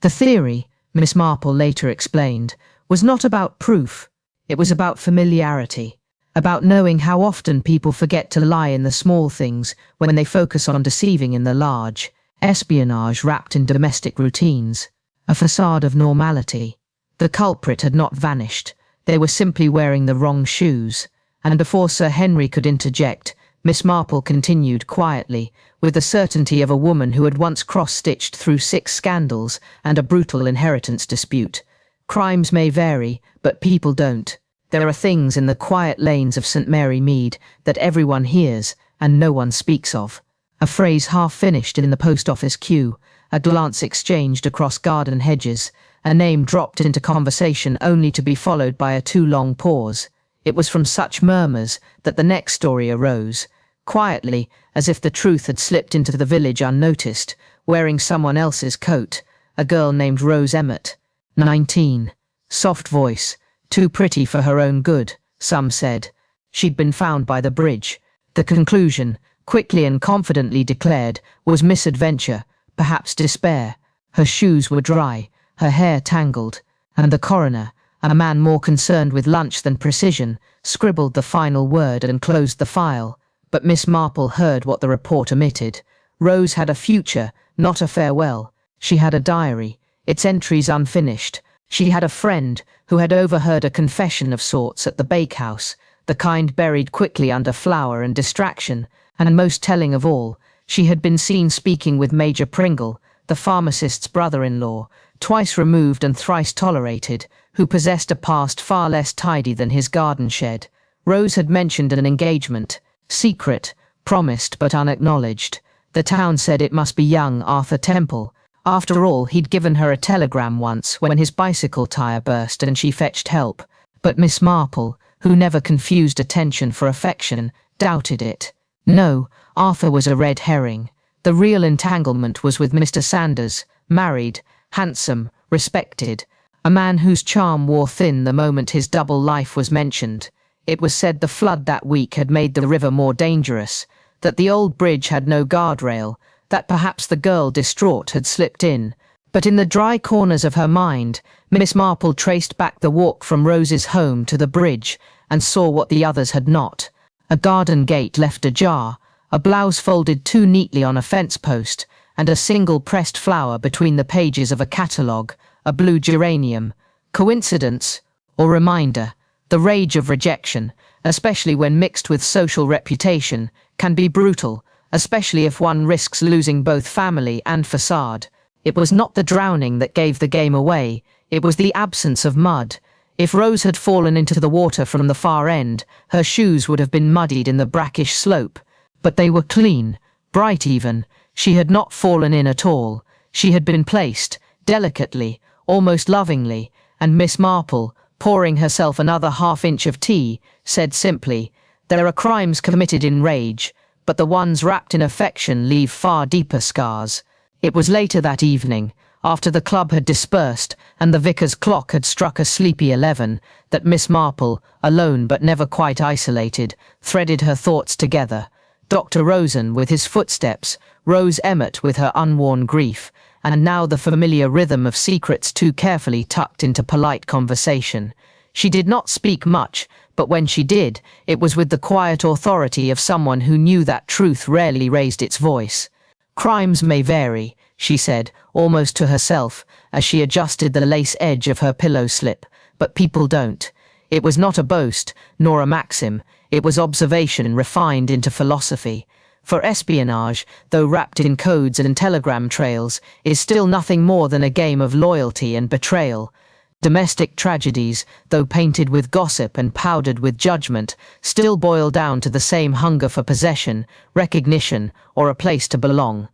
The theory, Miss Marple later explained, was not about proof. It was about familiarity, about knowing how often people forget to lie in the small things when they focus on deceiving in the large, espionage wrapped in domestic routines, a facade of normality. The culprit had not vanished. They were simply wearing the wrong shoes, and before Sir Henry could interject, Miss Marple continued quietly, with the certainty of a woman who had once cross-stitched through 6 scandals and a brutal inheritance dispute. Crimes may vary, but people don't. There are things in the quiet lanes of St. Mary Mead that everyone hears and no one speaks of. A phrase half finished in the post office queue, a glance exchanged across garden hedges, a name dropped into conversation only to be followed by a too long pause. It was from such murmurs that the next story arose, quietly, as if the truth had slipped into the village unnoticed, wearing someone else's coat, a girl named Rose Emmett, 19, soft voice, too pretty for her own good, some said. She'd been found by the bridge. The conclusion, quickly and confidently declared, was misadventure, perhaps despair. Her shoes were dry, her hair tangled, and the coroner, a man more concerned with lunch than precision, scribbled the final word and closed the file. But Miss Marple heard what the report omitted. Rose had a future, not a farewell. She had a diary, its entries unfinished. She had a friend who had overheard a confession of sorts at the bakehouse, the kind buried quickly under flour and distraction, and most telling of all, she had been seen speaking with Major Pringle, the pharmacist's brother-in-law, twice removed and thrice tolerated, who possessed a past far less tidy than his garden shed. Rose had mentioned an engagement, secret, promised but unacknowledged. The town said it must be young Arthur Temple. After all, he'd given her a telegram once when his bicycle tire burst and she fetched help. But Miss Marple, who never confused attention for affection, doubted it. No, Arthur was a red herring. The real entanglement was with Mr. Sanders, married, handsome, respected, a man whose charm wore thin the moment his double life was mentioned. It was said the flood that week had made the river more dangerous. that the old bridge had no guardrail, that perhaps the girl distraught had slipped in. But in the dry corners of her mind, Miss Marple traced back the walk from Rose's home to the bridge and saw what the others had not. A garden gate left ajar, a blouse folded too neatly on a fence post, and a single pressed flower between the pages of a catalogue, a blue geranium. Coincidence or reminder? The rage of rejection, especially when mixed with social reputation, can be brutal, especially if one risks losing both family and facade. It was not the drowning that gave the game away, it was the absence of mud. If Rose had fallen into the water from the far end, her shoes would have been muddied in the brackish slope. But they were clean, bright even. She had not fallen in at all. She had been placed, delicately, almost lovingly, and Miss Marple, pouring herself another half-inch of tea, said simply, "There are crimes committed in rage, but the ones wrapped in affection leave far deeper scars." It was later that evening, after the club had dispersed and the vicar's clock had struck a sleepy 11, that Miss Marple, alone but never quite isolated, threaded her thoughts together. Dr. Rosen with his footsteps, Rose Emmett with her unworn grief, and now the familiar rhythm of secrets too carefully tucked into polite conversation. She did not speak much, but when she did, it was with the quiet authority of someone who knew that truth rarely raised its voice. "Crimes may vary," she said, almost to herself, as she adjusted the lace edge of her pillow slip, "but people don't." It was not a boast, nor a maxim, it was observation refined into philosophy. For espionage, though wrapped in codes and telegram trails, is still nothing more than a game of loyalty and betrayal. Domestic tragedies, though painted with gossip and powdered with judgment, still boil down to the same hunger for possession, recognition, or a place to belong.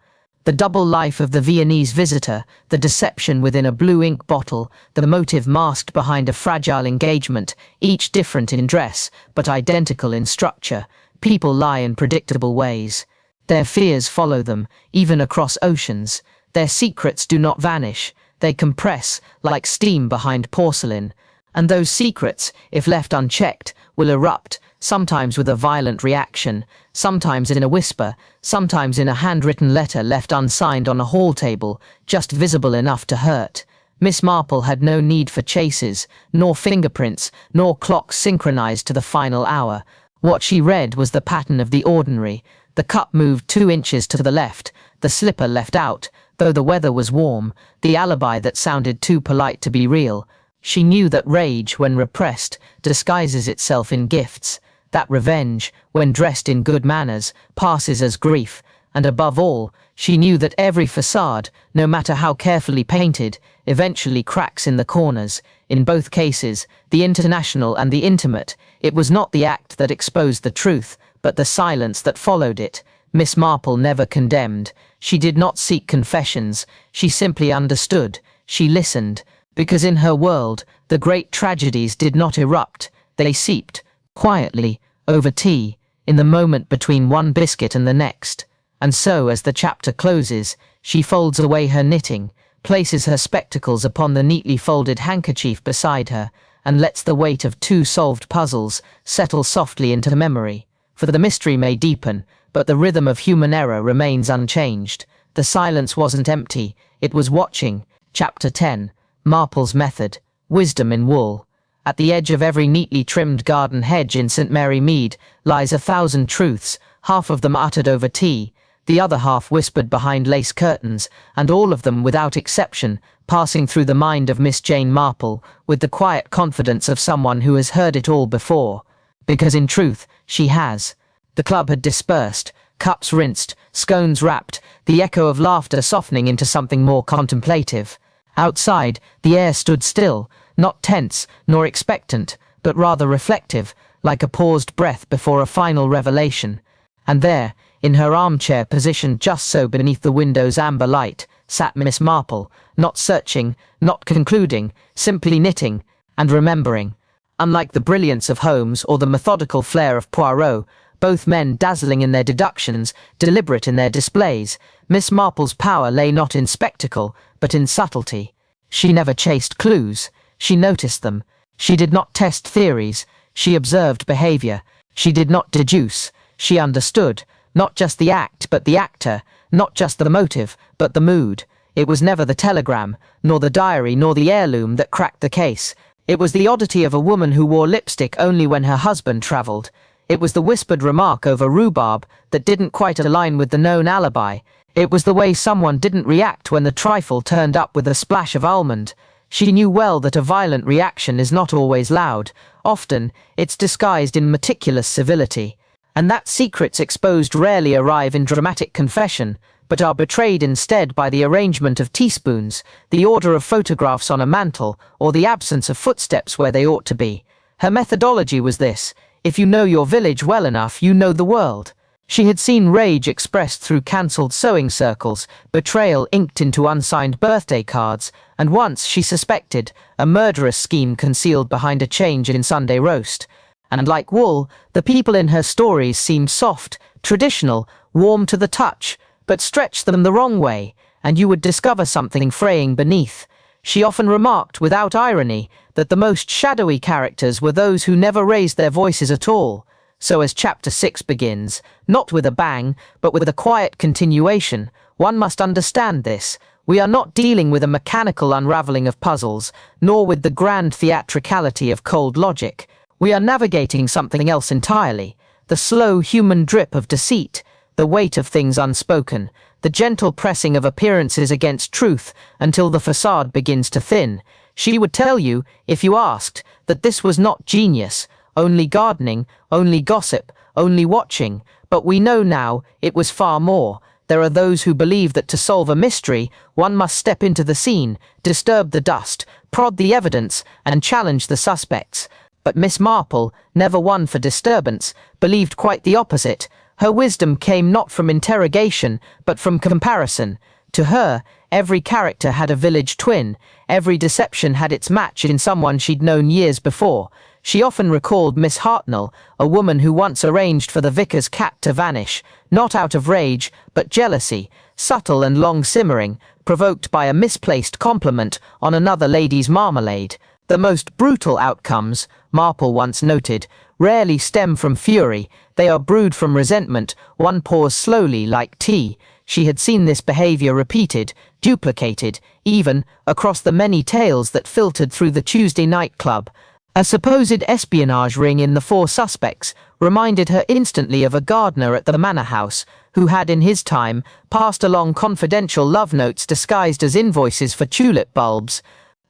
The double life of the Viennese visitor, the deception within a blue ink bottle, the motive masked behind a fragile engagement, each different in dress, but identical in structure. People lie in predictable ways. Their fears follow them, even across oceans. Their secrets do not vanish. They compress, like steam behind porcelain. And those secrets, if left unchecked, will erupt, sometimes with a violent reaction, sometimes in a whisper, sometimes in a handwritten letter left unsigned on a hall table, just visible enough to hurt. Miss Marple had no need for chases, nor fingerprints, nor clocks synchronized to the final hour. What she read was the pattern of the ordinary. The cup moved 2 inches to the left, the slipper left out, though the weather was warm, the alibi that sounded too polite to be real. She knew that rage, when repressed, disguises itself in gifts, that revenge, when dressed in good manners, passes as grief, and above all, she knew that every facade, no matter how carefully painted, eventually cracks in the corners. In both cases, the international and the intimate, it was not the act that exposed the truth, but the silence that followed it. Miss Marple never condemned. She did not seek confessions. She simply understood. She listened. Because in her world, the great tragedies did not erupt. They seeped, quietly, over tea, in the moment between one biscuit and the next. And so, as the chapter closes, she folds away her knitting, places her spectacles upon the neatly folded handkerchief beside her, and lets the weight of 2 solved puzzles settle softly into memory. For the mystery may deepen, but the rhythm of human error remains unchanged. The silence wasn't empty, it was watching. Chapter 10. Marple's Method. Wisdom in Wool. At the edge of every neatly trimmed garden hedge in St. Mary Mead lies 1,000 truths, half of them uttered over tea, the other half whispered behind lace curtains, and all of them, without exception, passing through the mind of Miss Jane Marple with the quiet confidence of someone who has heard it all before. Because in truth, she has. The club had dispersed, cups rinsed, scones wrapped, the echo of laughter softening into something more contemplative. Outside, the air stood still, not tense nor expectant, but rather reflective, like a paused breath before a final revelation. And there, in her armchair positioned just so beneath the window's amber light, sat Miss Marple, not searching, not concluding, simply knitting and remembering. Unlike the brilliance of Holmes or the methodical flair of Poirot, both men dazzling in their deductions, deliberate in their displays, Miss Marple's power lay not in spectacle, but in subtlety. She never chased clues. She noticed them. She did not test theories. She observed behavior. She did not deduce. She understood, Not just the act, but the actor. Not just the motive, but the mood. It was never the telegram, nor the diary, nor the heirloom that cracked the case. It was the oddity of a woman who wore lipstick only when her husband travelled. It was the whispered remark over rhubarb that didn't quite align with the known alibi. It was the way someone didn't react when the trifle turned up with a splash of almond. She knew well that a violent reaction is not always loud. Often, it's disguised in meticulous civility. And that secrets exposed rarely arrive in dramatic confession, but are betrayed instead by the arrangement of teaspoons, the order of photographs on a mantel, or the absence of footsteps where they ought to be. Her methodology was this: if you know your village well enough, you know the world. She had seen rage expressed through cancelled sewing circles, betrayal inked into unsigned birthday cards, and once, she suspected, a murderous scheme concealed behind a change in Sunday roast. And like wool, the people in her stories seemed soft, traditional, warm to the touch, but stretch them the wrong way, and you would discover something fraying beneath. She often remarked, without irony, that the most shadowy characters were those who never raised their voices at all. So as Chapter 6 begins, not with a bang, but with a quiet continuation, one must understand this. We are not dealing with a mechanical unraveling of puzzles, nor with the grand theatricality of cold logic. We are navigating something else entirely: the slow human drip of deceit, the weight of things unspoken, the gentle pressing of appearances against truth until the facade begins to thin. She would tell you, if you asked, that this was not genius, only gardening, only gossip, only watching, but we know now it was far more. There are those who believe that to solve a mystery, one must step into the scene, disturb the dust, prod the evidence, and challenge the suspects. But Miss Marple, never one for disturbance, believed quite the opposite. Her wisdom came not from interrogation, but from comparison. To her, every character had a village twin, every deception had its match in someone she'd known years before. She often recalled Miss Hartnell, a woman who once arranged for the vicar's cat to vanish, not out of rage, but jealousy, subtle and long-simmering, provoked by a misplaced compliment on another lady's marmalade. The most brutal outcomes, Marple once noted, rarely stem from fury. They are brewed from resentment. One pours slowly like tea. She had seen this behavior repeated, duplicated, even across the many tales that filtered through the Tuesday night club. A supposed espionage ring in the four suspects reminded her instantly of a gardener at the manor house, who had in his time passed along confidential love notes disguised as invoices for tulip bulbs.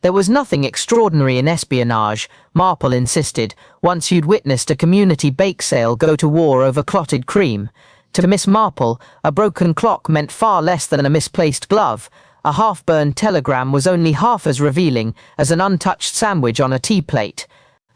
There was nothing extraordinary in espionage, Marple insisted, once you'd witnessed a community bake sale go to war over clotted cream. To Miss Marple, a broken clock meant far less than a misplaced glove. A half-burned telegram was only half as revealing as an untouched sandwich on a tea plate.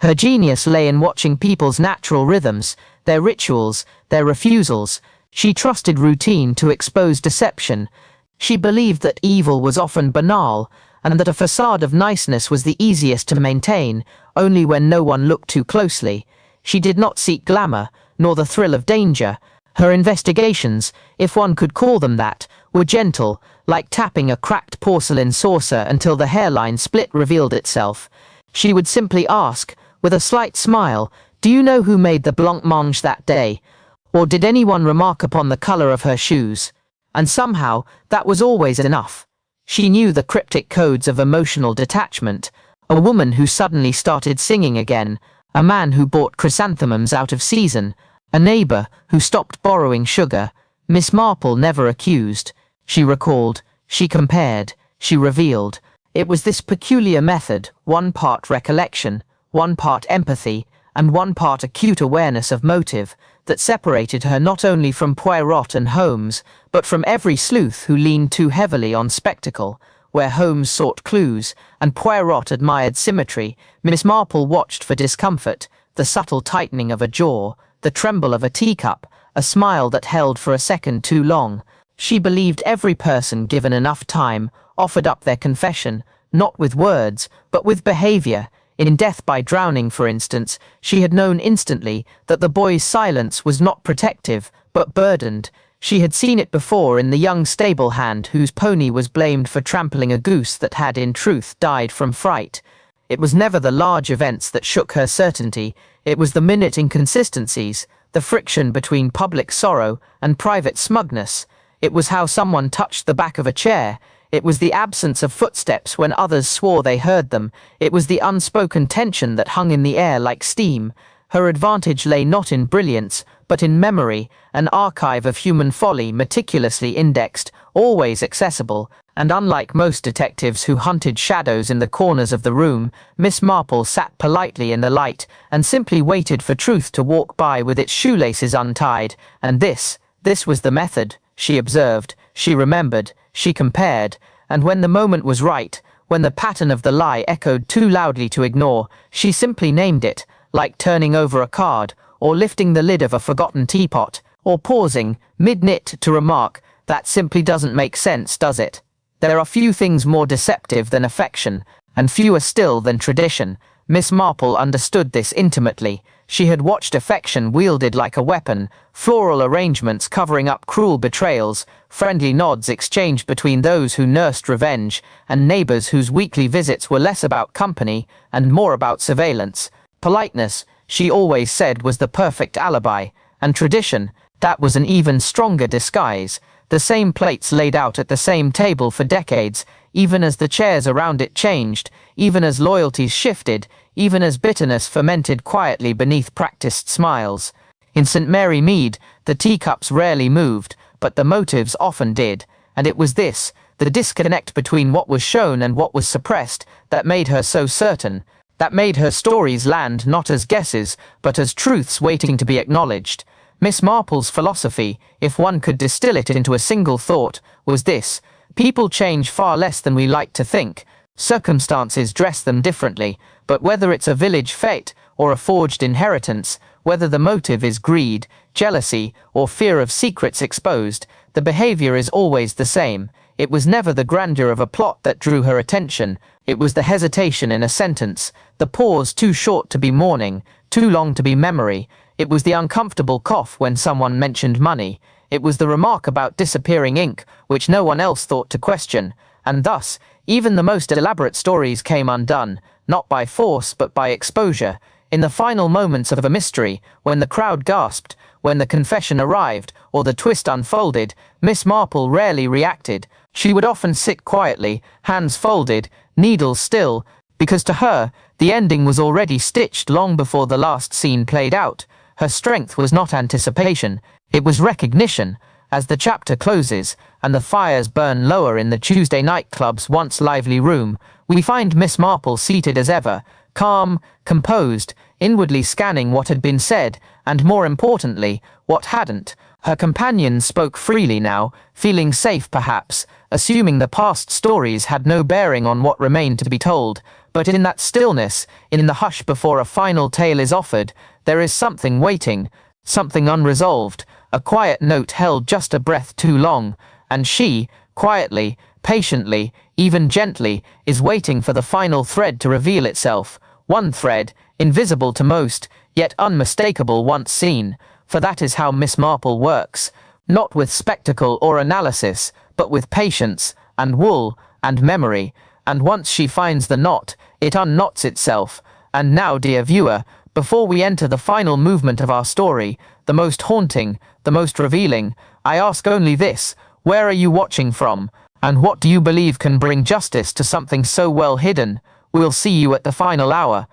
Her genius lay in watching people's natural rhythms, their rituals, their refusals. She trusted routine to expose deception. She believed that evil was often banal, and that a facade of niceness was the easiest to maintain, only when no one looked too closely. She did not seek glamour, nor the thrill of danger. Her investigations, if one could call them that, were gentle, like tapping a cracked porcelain saucer until the hairline split revealed itself. She would simply ask, with a slight smile, "Do you know who made the blancmange that day? Or did anyone remark upon the colour of her shoes?" And somehow, that was always enough. She knew the cryptic codes of emotional detachment. A woman who suddenly started singing again, a man who bought chrysanthemums out of season, a neighbour who stopped borrowing sugar. Miss Marple never accused. She recalled, she compared, she revealed. It was this peculiar method, one part recollection, one part empathy, and one part acute awareness of motive, that separated her not only from Poirot and Holmes, but from every sleuth who leaned too heavily on spectacle. Where Holmes sought clues, and Poirot admired symmetry, Miss Marple watched for discomfort, the subtle tightening of a jaw, the tremble of a teacup, a smile that held for a second too long. She believed every person given enough time offered up their confession, not with words, but with behaviour. In Death by Drowning, for instance, she had known instantly that the boy's silence was not protective, but burdened. She had seen it before in the young stable hand whose pony was blamed for trampling a goose that had in truth died from fright. It was never the large events that shook her certainty, it was the minute inconsistencies, the friction between public sorrow and private smugness. It was how someone touched the back of a chair. It was the absence of footsteps when others swore they heard them. It was the unspoken tension that hung in the air like steam. Her advantage lay not in brilliance, but in memory, an archive of human folly meticulously indexed, always accessible, and unlike most detectives who hunted shadows in the corners of the room, Miss Marple sat politely in the light and simply waited for truth to walk by with its shoelaces untied. And this was the method. She observed, she remembered, she compared, and when the moment was right, when the pattern of the lie echoed too loudly to ignore, she simply named it, like turning over a card, or lifting the lid of a forgotten teapot, or pausing, mid-knit, to remark, "That simply doesn't make sense, does it?" There are few things more deceptive than affection, and fewer still than tradition. Miss Marple understood this intimately. She had watched affection wielded like a weapon, floral arrangements covering up cruel betrayals, friendly nods exchanged between those who nursed revenge, and neighbors whose weekly visits were less about company and more about surveillance. Politeness, she always said, was the perfect alibi, and tradition, that was an even stronger disguise. The same plates laid out at the same table for decades, even as the chairs around it changed, even as loyalties shifted, even as bitterness fermented quietly beneath practiced smiles. In St. Mary Mead, the teacups rarely moved, but the motives often did, and it was this, the disconnect between what was shown and what was suppressed, that made her so certain, that made her stories land not as guesses, but as truths waiting to be acknowledged. Miss Marple's philosophy, if one could distill it into a single thought, was this: people change far less than we like to think. Circumstances dress them differently, but whether it's a village fete or a forged inheritance, whether the motive is greed, jealousy, or fear of secrets exposed, the behavior is always the same. It was never the grandeur of a plot that drew her attention. It was the hesitation in a sentence, the pause too short to be mourning, too long to be memory. It was the uncomfortable cough when someone mentioned money. It was the remark about disappearing ink, which no one else thought to question. And thus, even the most elaborate stories came undone, not by force but by exposure. In the final moments of a mystery, when the crowd gasped, when the confession arrived, or the twist unfolded, Miss Marple rarely reacted. She would often sit quietly, hands folded, needles still, because to her, the ending was already stitched long before the last scene played out. Her strength was not anticipation, it was recognition. As the chapter closes, and the fires burn lower in the Tuesday nightclub's once lively room, we find Miss Marple seated as ever, calm, composed, inwardly scanning what had been said, and more importantly, what hadn't. Her companions spoke freely now, feeling safe perhaps, assuming the past stories had no bearing on what remained to be told. But in that stillness, in the hush before a final tale is offered, there is something waiting, something unresolved, a quiet note held just a breath too long, and she, quietly, patiently, even gently, is waiting for the final thread to reveal itself. One thread, invisible to most, yet unmistakable once seen, for that is how Miss Marple works, not with spectacle or analysis, but with patience, and wool, and memory, and once she finds the knot, it unknots itself. And now, dear viewer, before we enter the final movement of our story, the most haunting, the most revealing, I ask only this: where are you watching from? And what do you believe can bring justice to something so well hidden? We'll see you at the final hour.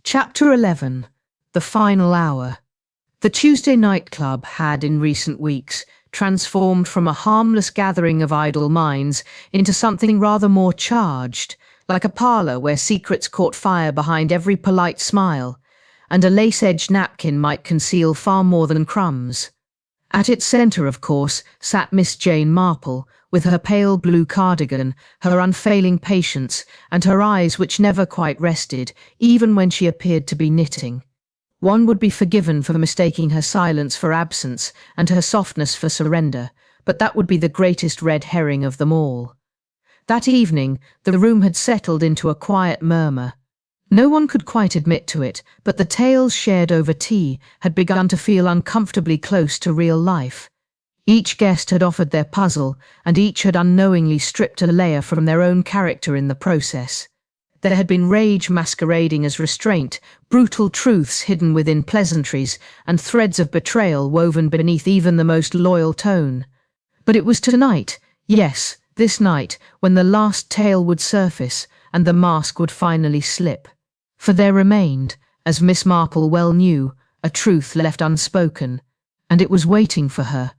Chapter 11. The Final Hour. The Tuesday nightclub had, in recent weeks, transformed from a harmless gathering of idle minds into something rather more charged, like a parlour where secrets caught fire behind every polite smile, and a lace-edged napkin might conceal far more than crumbs. At its centre, of course, sat Miss Jane Marple, with her pale blue cardigan, her unfailing patience, and her eyes which never quite rested, even when she appeared to be knitting. One would be forgiven for mistaking her silence for absence and her softness for surrender, but that would be the greatest red herring of them all. That evening, the room had settled into a quiet murmur. No one could quite admit to it, but the tales shared over tea had begun to feel uncomfortably close to real life. Each guest had offered their puzzle, and each had unknowingly stripped a layer from their own character in the process. There had been rage masquerading as restraint, brutal truths hidden within pleasantries, and threads of betrayal woven beneath even the most loyal tone. But it was tonight, yes, this night, when the last tale would surface and the mask would finally slip. For there remained, as Miss Marple well knew, a truth left unspoken, and it was waiting for her.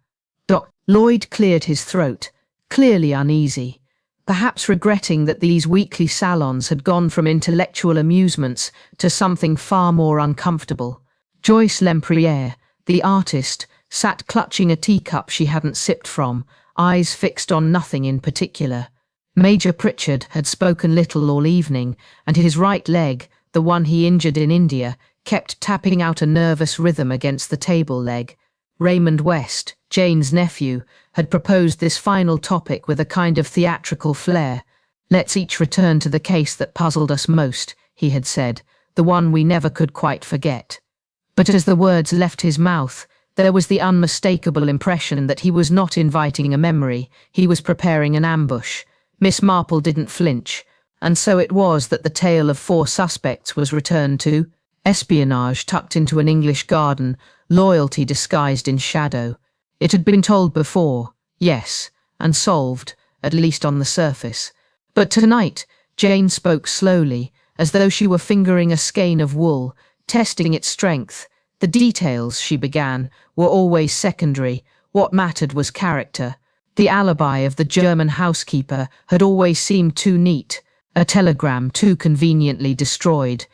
Lloyd cleared his throat, clearly uneasy, perhaps regretting that these weekly salons had gone from intellectual amusements to something far more uncomfortable. Joyce Lempriere, the artist, sat clutching a teacup she hadn't sipped from, eyes fixed on nothing in particular. Major Pritchard had spoken little all evening, and his right leg, the one he injured in India, kept tapping out a nervous rhythm against the table leg. Raymond West, Jane's nephew, had proposed this final topic with a kind of theatrical flair. "Let's each return to the case that puzzled us most," he had said, "the one we never could quite forget." But as the words left his mouth, there was the unmistakable impression that he was not inviting a memory, he was preparing an ambush. Miss Marple didn't flinch, and so it was that the tale of 4 suspects was returned to. Espionage tucked into an English garden, loyalty disguised in shadow. It had been told before, yes, and solved, at least on the surface. But tonight, Jane spoke slowly, as though she were fingering a skein of wool, testing its strength. The details, she began, were always secondary. What mattered was character. The alibi of the German housekeeper had always seemed too neat, a telegram too conveniently destroyed.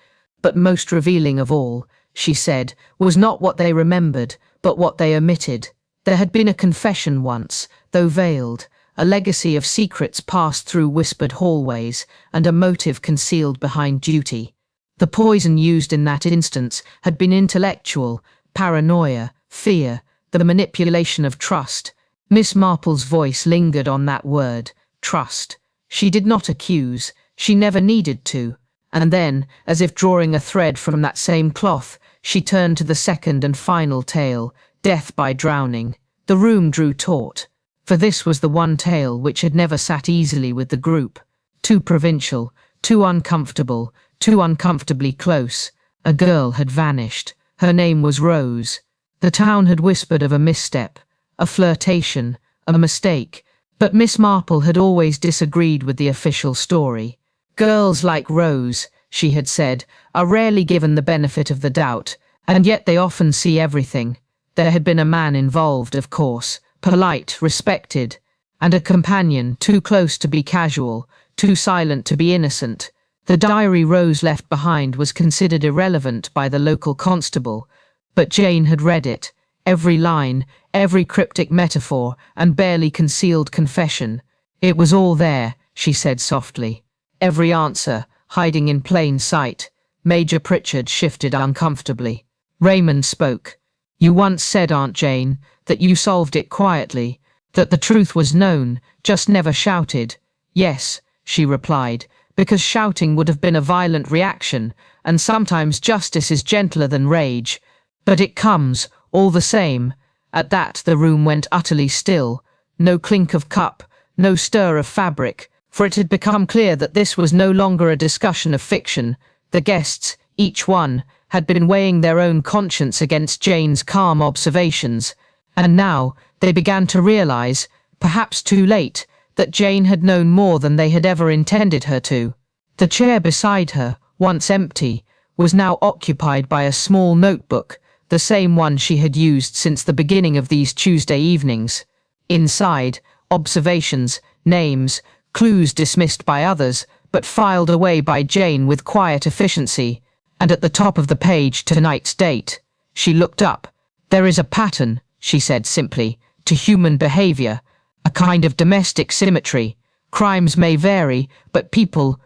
But most revealing of all, she said, was not what they remembered, but what they omitted. There had been a confession once, though veiled, a legacy of secrets passed through whispered hallways, and a motive concealed behind duty. The poison used in that instance had been intellectual, paranoia, fear, the manipulation of trust. Miss Marple's voice lingered on that word, trust. She did not accuse, she never needed to. And then, as if drawing a thread from that same cloth, she turned to the second and final tale, death by drowning. The room drew taut, for this was the one tale which had never sat easily with the group. Too provincial, too uncomfortable, too uncomfortably close. A girl had vanished. Her name was Rose. The town had whispered of a misstep, a flirtation, a mistake, but Miss Marple had always disagreed with the official story. "Girls like Rose," she had said, "are rarely given the benefit of the doubt, and yet they often see everything." There had been a man involved, of course, polite, respected, and a companion too close to be casual, too silent to be innocent. The diary Rose left behind was considered irrelevant by the local constable, but Jane had read it, every line, every cryptic metaphor, and barely concealed confession. It was all there, she said softly. Every answer, hiding in plain sight. Major Pritchard shifted uncomfortably. Raymond spoke. "You once said, Aunt Jane, that you solved it quietly, that the truth was known, just never shouted." "Yes," she replied, "because shouting would have been a violent reaction, and sometimes justice is gentler than rage. But it comes, all the same." At that the room went utterly still. No clink of cup, no stir of fabric, for it had become clear that this was no longer a discussion of fiction. The guests, each one, had been weighing their own conscience against Jane's calm observations, and now they began to realize, perhaps too late, that Jane had known more than they had ever intended her to. The chair beside her, once empty, was now occupied by a small notebook, the same one she had used since the beginning of these Tuesday evenings. Inside, observations, names, clues dismissed by others, but filed away by Jane with quiet efficiency. And at the top of the page, tonight's date. She looked up. "There is a pattern," she said simply, "to human behavior, a kind of domestic symmetry. Crimes may vary, but people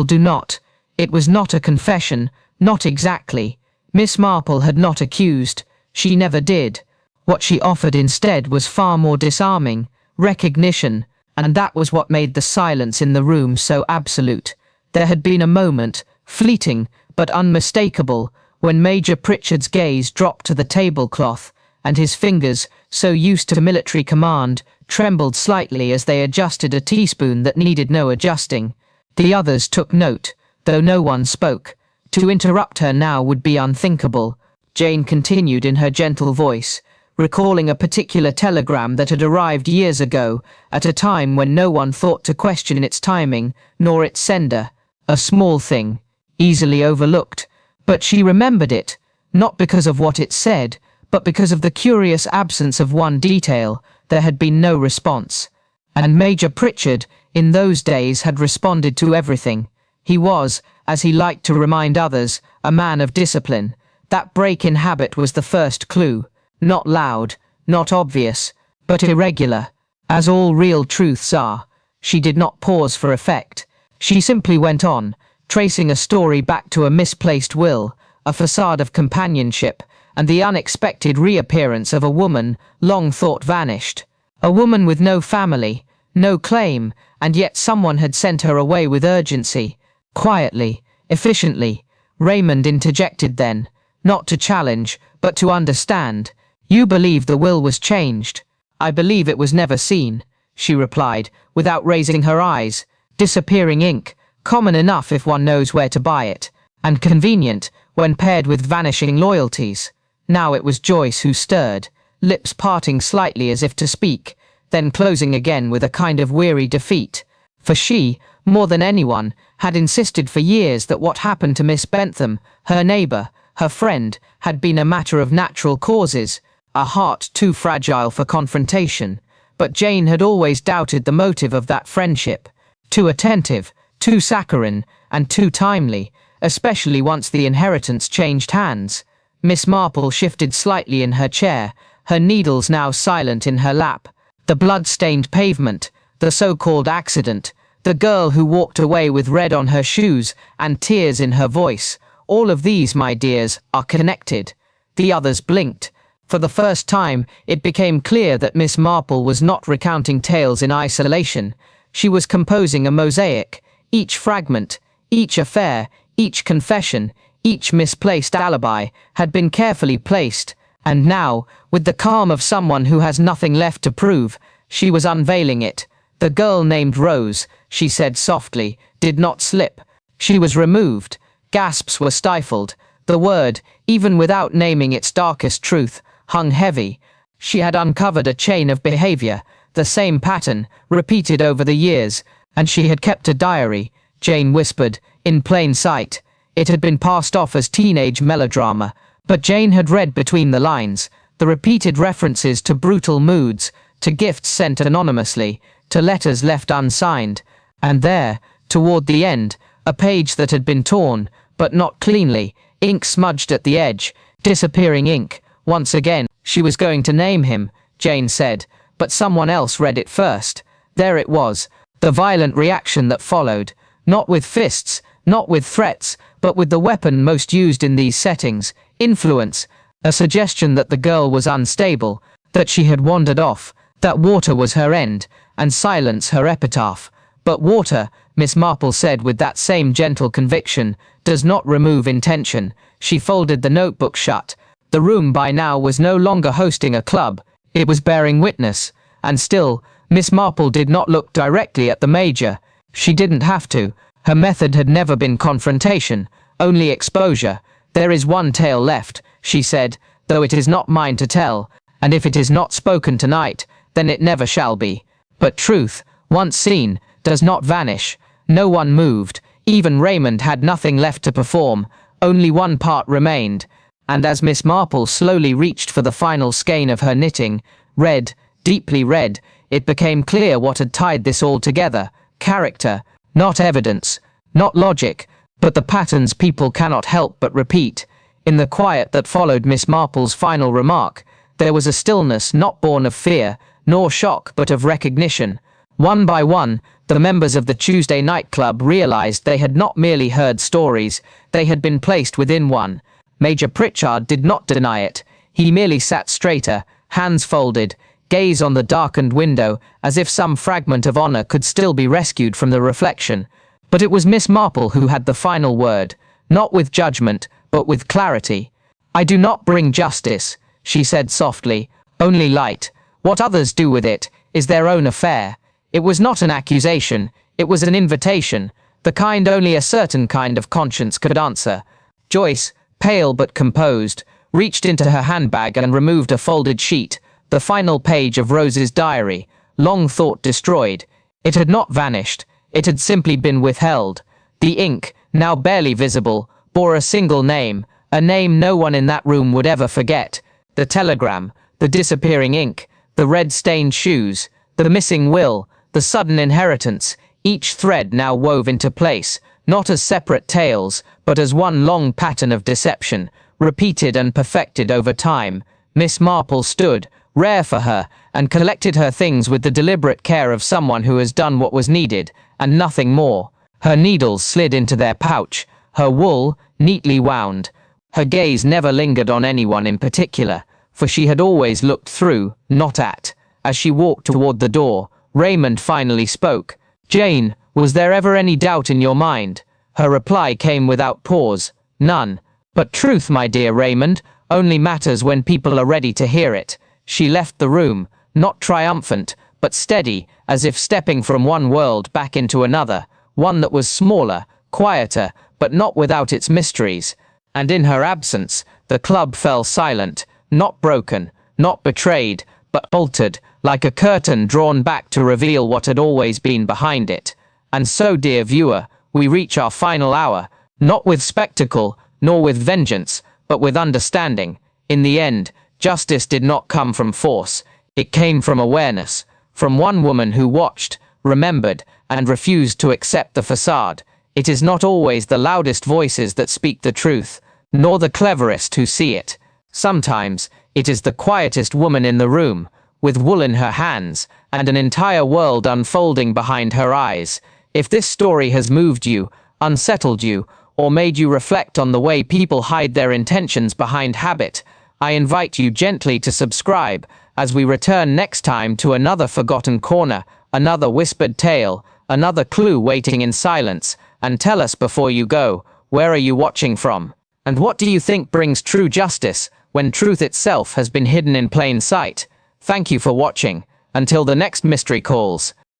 do not." It was not a confession, not exactly. Miss Marple had not accused. She never did. What she offered instead was far more disarming, recognition, and that was what made the silence in the room so absolute. There had been a moment, fleeting, but unmistakable, when Major Pritchard's gaze dropped to the tablecloth, and his fingers, so used to military command, trembled slightly as they adjusted a teaspoon that needed no adjusting. The others took note. though no one spoke. To interrupt her now would be unthinkable. Jane continued in her gentle voice, recalling a particular telegram that had arrived years ago, at a time when no one thought to question its timing, nor its sender. A small thing, easily overlooked, but she remembered it, not because of what it said, but because of the curious absence of one detail. There had been no response. And Major Pritchard, in those days, had responded to everything. He was, as he liked to remind others, a man of discipline. That break in habit was the first clue. Not loud, not obvious, but irregular, as all real truths are. She did not pause for effect. She simply went on, tracing a story back to a misplaced will, a facade of companionship, and the unexpected reappearance of a woman long thought vanished. A woman with no family, no claim, and yet someone had sent her away with urgency. Quietly, efficiently. Raymond interjected then, not to challenge, but to understand. You believe the will was changed. I believe it was never seen, she replied, without raising her eyes. Disappearing ink, common enough if one knows where to buy it, and convenient when paired with vanishing loyalties. Now it was Joyce who stirred, lips parting slightly as if to speak, then closing again with a kind of weary defeat. For she, more than anyone, had insisted for years that what happened to Miss Bentham, her neighbour, her friend, had been a matter of natural causes, a heart too fragile for confrontation. But Jane had always doubted the motive of that friendship. Too attentive, too saccharine, and too timely, especially once the inheritance changed hands. Miss Marple shifted slightly in her chair, her needles now silent in her lap. The blood-stained pavement, the so-called accident, the girl who walked away with red on her shoes and tears in her voice, all of these, my dears, are connected. The others blinked. For the first time, it became clear that Miss Marple was not recounting tales in isolation. She was composing a mosaic. Each fragment, each affair, each confession, each misplaced alibi had been carefully placed, and now, with the calm of someone who has nothing left to prove, she was unveiling it. The girl named Rose, she said softly, did not slip. She was removed. Gasps were stifled. The word, even without naming its darkest truth, hung heavy. She had uncovered a chain of behavior, the same pattern, repeated over the years, and she had kept a diary, Jane whispered, in plain sight. It had been passed off as teenage melodrama, but Jane had read between the lines, the repeated references to brutal moods, to gifts sent anonymously, to letters left unsigned, and there, toward the end, a page that had been torn, but not cleanly, ink smudged at the edge, disappearing ink. Once again, she was going to name him, Jane said, but someone else read it first. There it was, the violent reaction that followed, not with fists, not with threats, but with the weapon most used in these settings, influence, a suggestion that the girl was unstable, that she had wandered off, that water was her end, and silence her epitaph. But water, Miss Marple said with that same gentle conviction, does not remove intention. She folded the notebook shut. The room by now was no longer hosting a club, it was bearing witness, and still, Miss Marple did not look directly at the Major. She didn't have to. Her method had never been confrontation, only exposure. There is one tale left, she said, though it is not mine to tell, and if it is not spoken tonight, then it never shall be. But truth, once seen, does not vanish. No one moved. Even Raymond had nothing left to perform. Only one part remained. And as Miss Marple slowly reached for the final skein of her knitting, red, deeply red, it became clear what had tied this all together. Character, not evidence, not logic, but the patterns people cannot help but repeat. In the quiet that followed Miss Marple's final remark, there was a stillness not born of fear, nor shock, but of recognition. One by one, the members of the Tuesday night club realized they had not merely heard stories, they had been placed within one. Major Pritchard did not deny it. He merely sat straighter, hands folded, gaze on the darkened window, as if some fragment of honor could still be rescued from the reflection. But it was Miss Marple who had the final word, not with judgment, but with clarity. I do not bring justice, she said softly, only light. What others do with it is their own affair. It was not an accusation, it was an invitation. the kind only a certain kind of conscience could answer. Joyce, pale but composed, reached into her handbag and removed a folded sheet, the final page of Rose's diary, long thought destroyed. It had not vanished, it had simply been withheld. The ink, now barely visible, bore a single name, a name no one in that room would ever forget. The telegram, the disappearing ink, the red-stained shoes, the missing will, the sudden inheritance, each thread now wove into place, not as separate tales, but as one long pattern of deception, repeated and perfected over time. Miss Marple stood, rare for her, and collected her things with the deliberate care of someone who has done what was needed, and nothing more. Her needles slid into their pouch, her wool neatly wound. Her gaze never lingered on anyone in particular, for she had always looked through, not at. As she walked toward the door, Raymond finally spoke. "Jane, was there ever any doubt in your mind?" Her reply came without pause. "None. But truth, my dear Raymond, only matters when people are ready to hear it." She left the room, not triumphant, but steady, as if stepping from one world back into another, one that was smaller, quieter, but not without its mysteries. And in her absence, the club fell silent, not broken, not betrayed, but altered, like a curtain drawn back to reveal what had always been behind it. And so, dear viewer, we reach our final hour, not with spectacle, nor with vengeance, but with understanding. In the end, justice did not come from force. It came from awareness, from one woman who watched, remembered, and refused to accept the facade. It is not always the loudest voices that speak the truth, nor the cleverest who see it. Sometimes, it is the quietest woman in the room, with wool in her hands, and an entire world unfolding behind her eyes. If this story has moved you, unsettled you, or made you reflect on the way people hide their intentions behind habit, I invite you gently to subscribe, as we return next time to another forgotten corner, another whispered tale, another clue waiting in silence. And tell us before you go, where are you watching from? And what do you think brings true justice, when truth itself has been hidden in plain sight? Thank you for watching. Until the next mystery calls.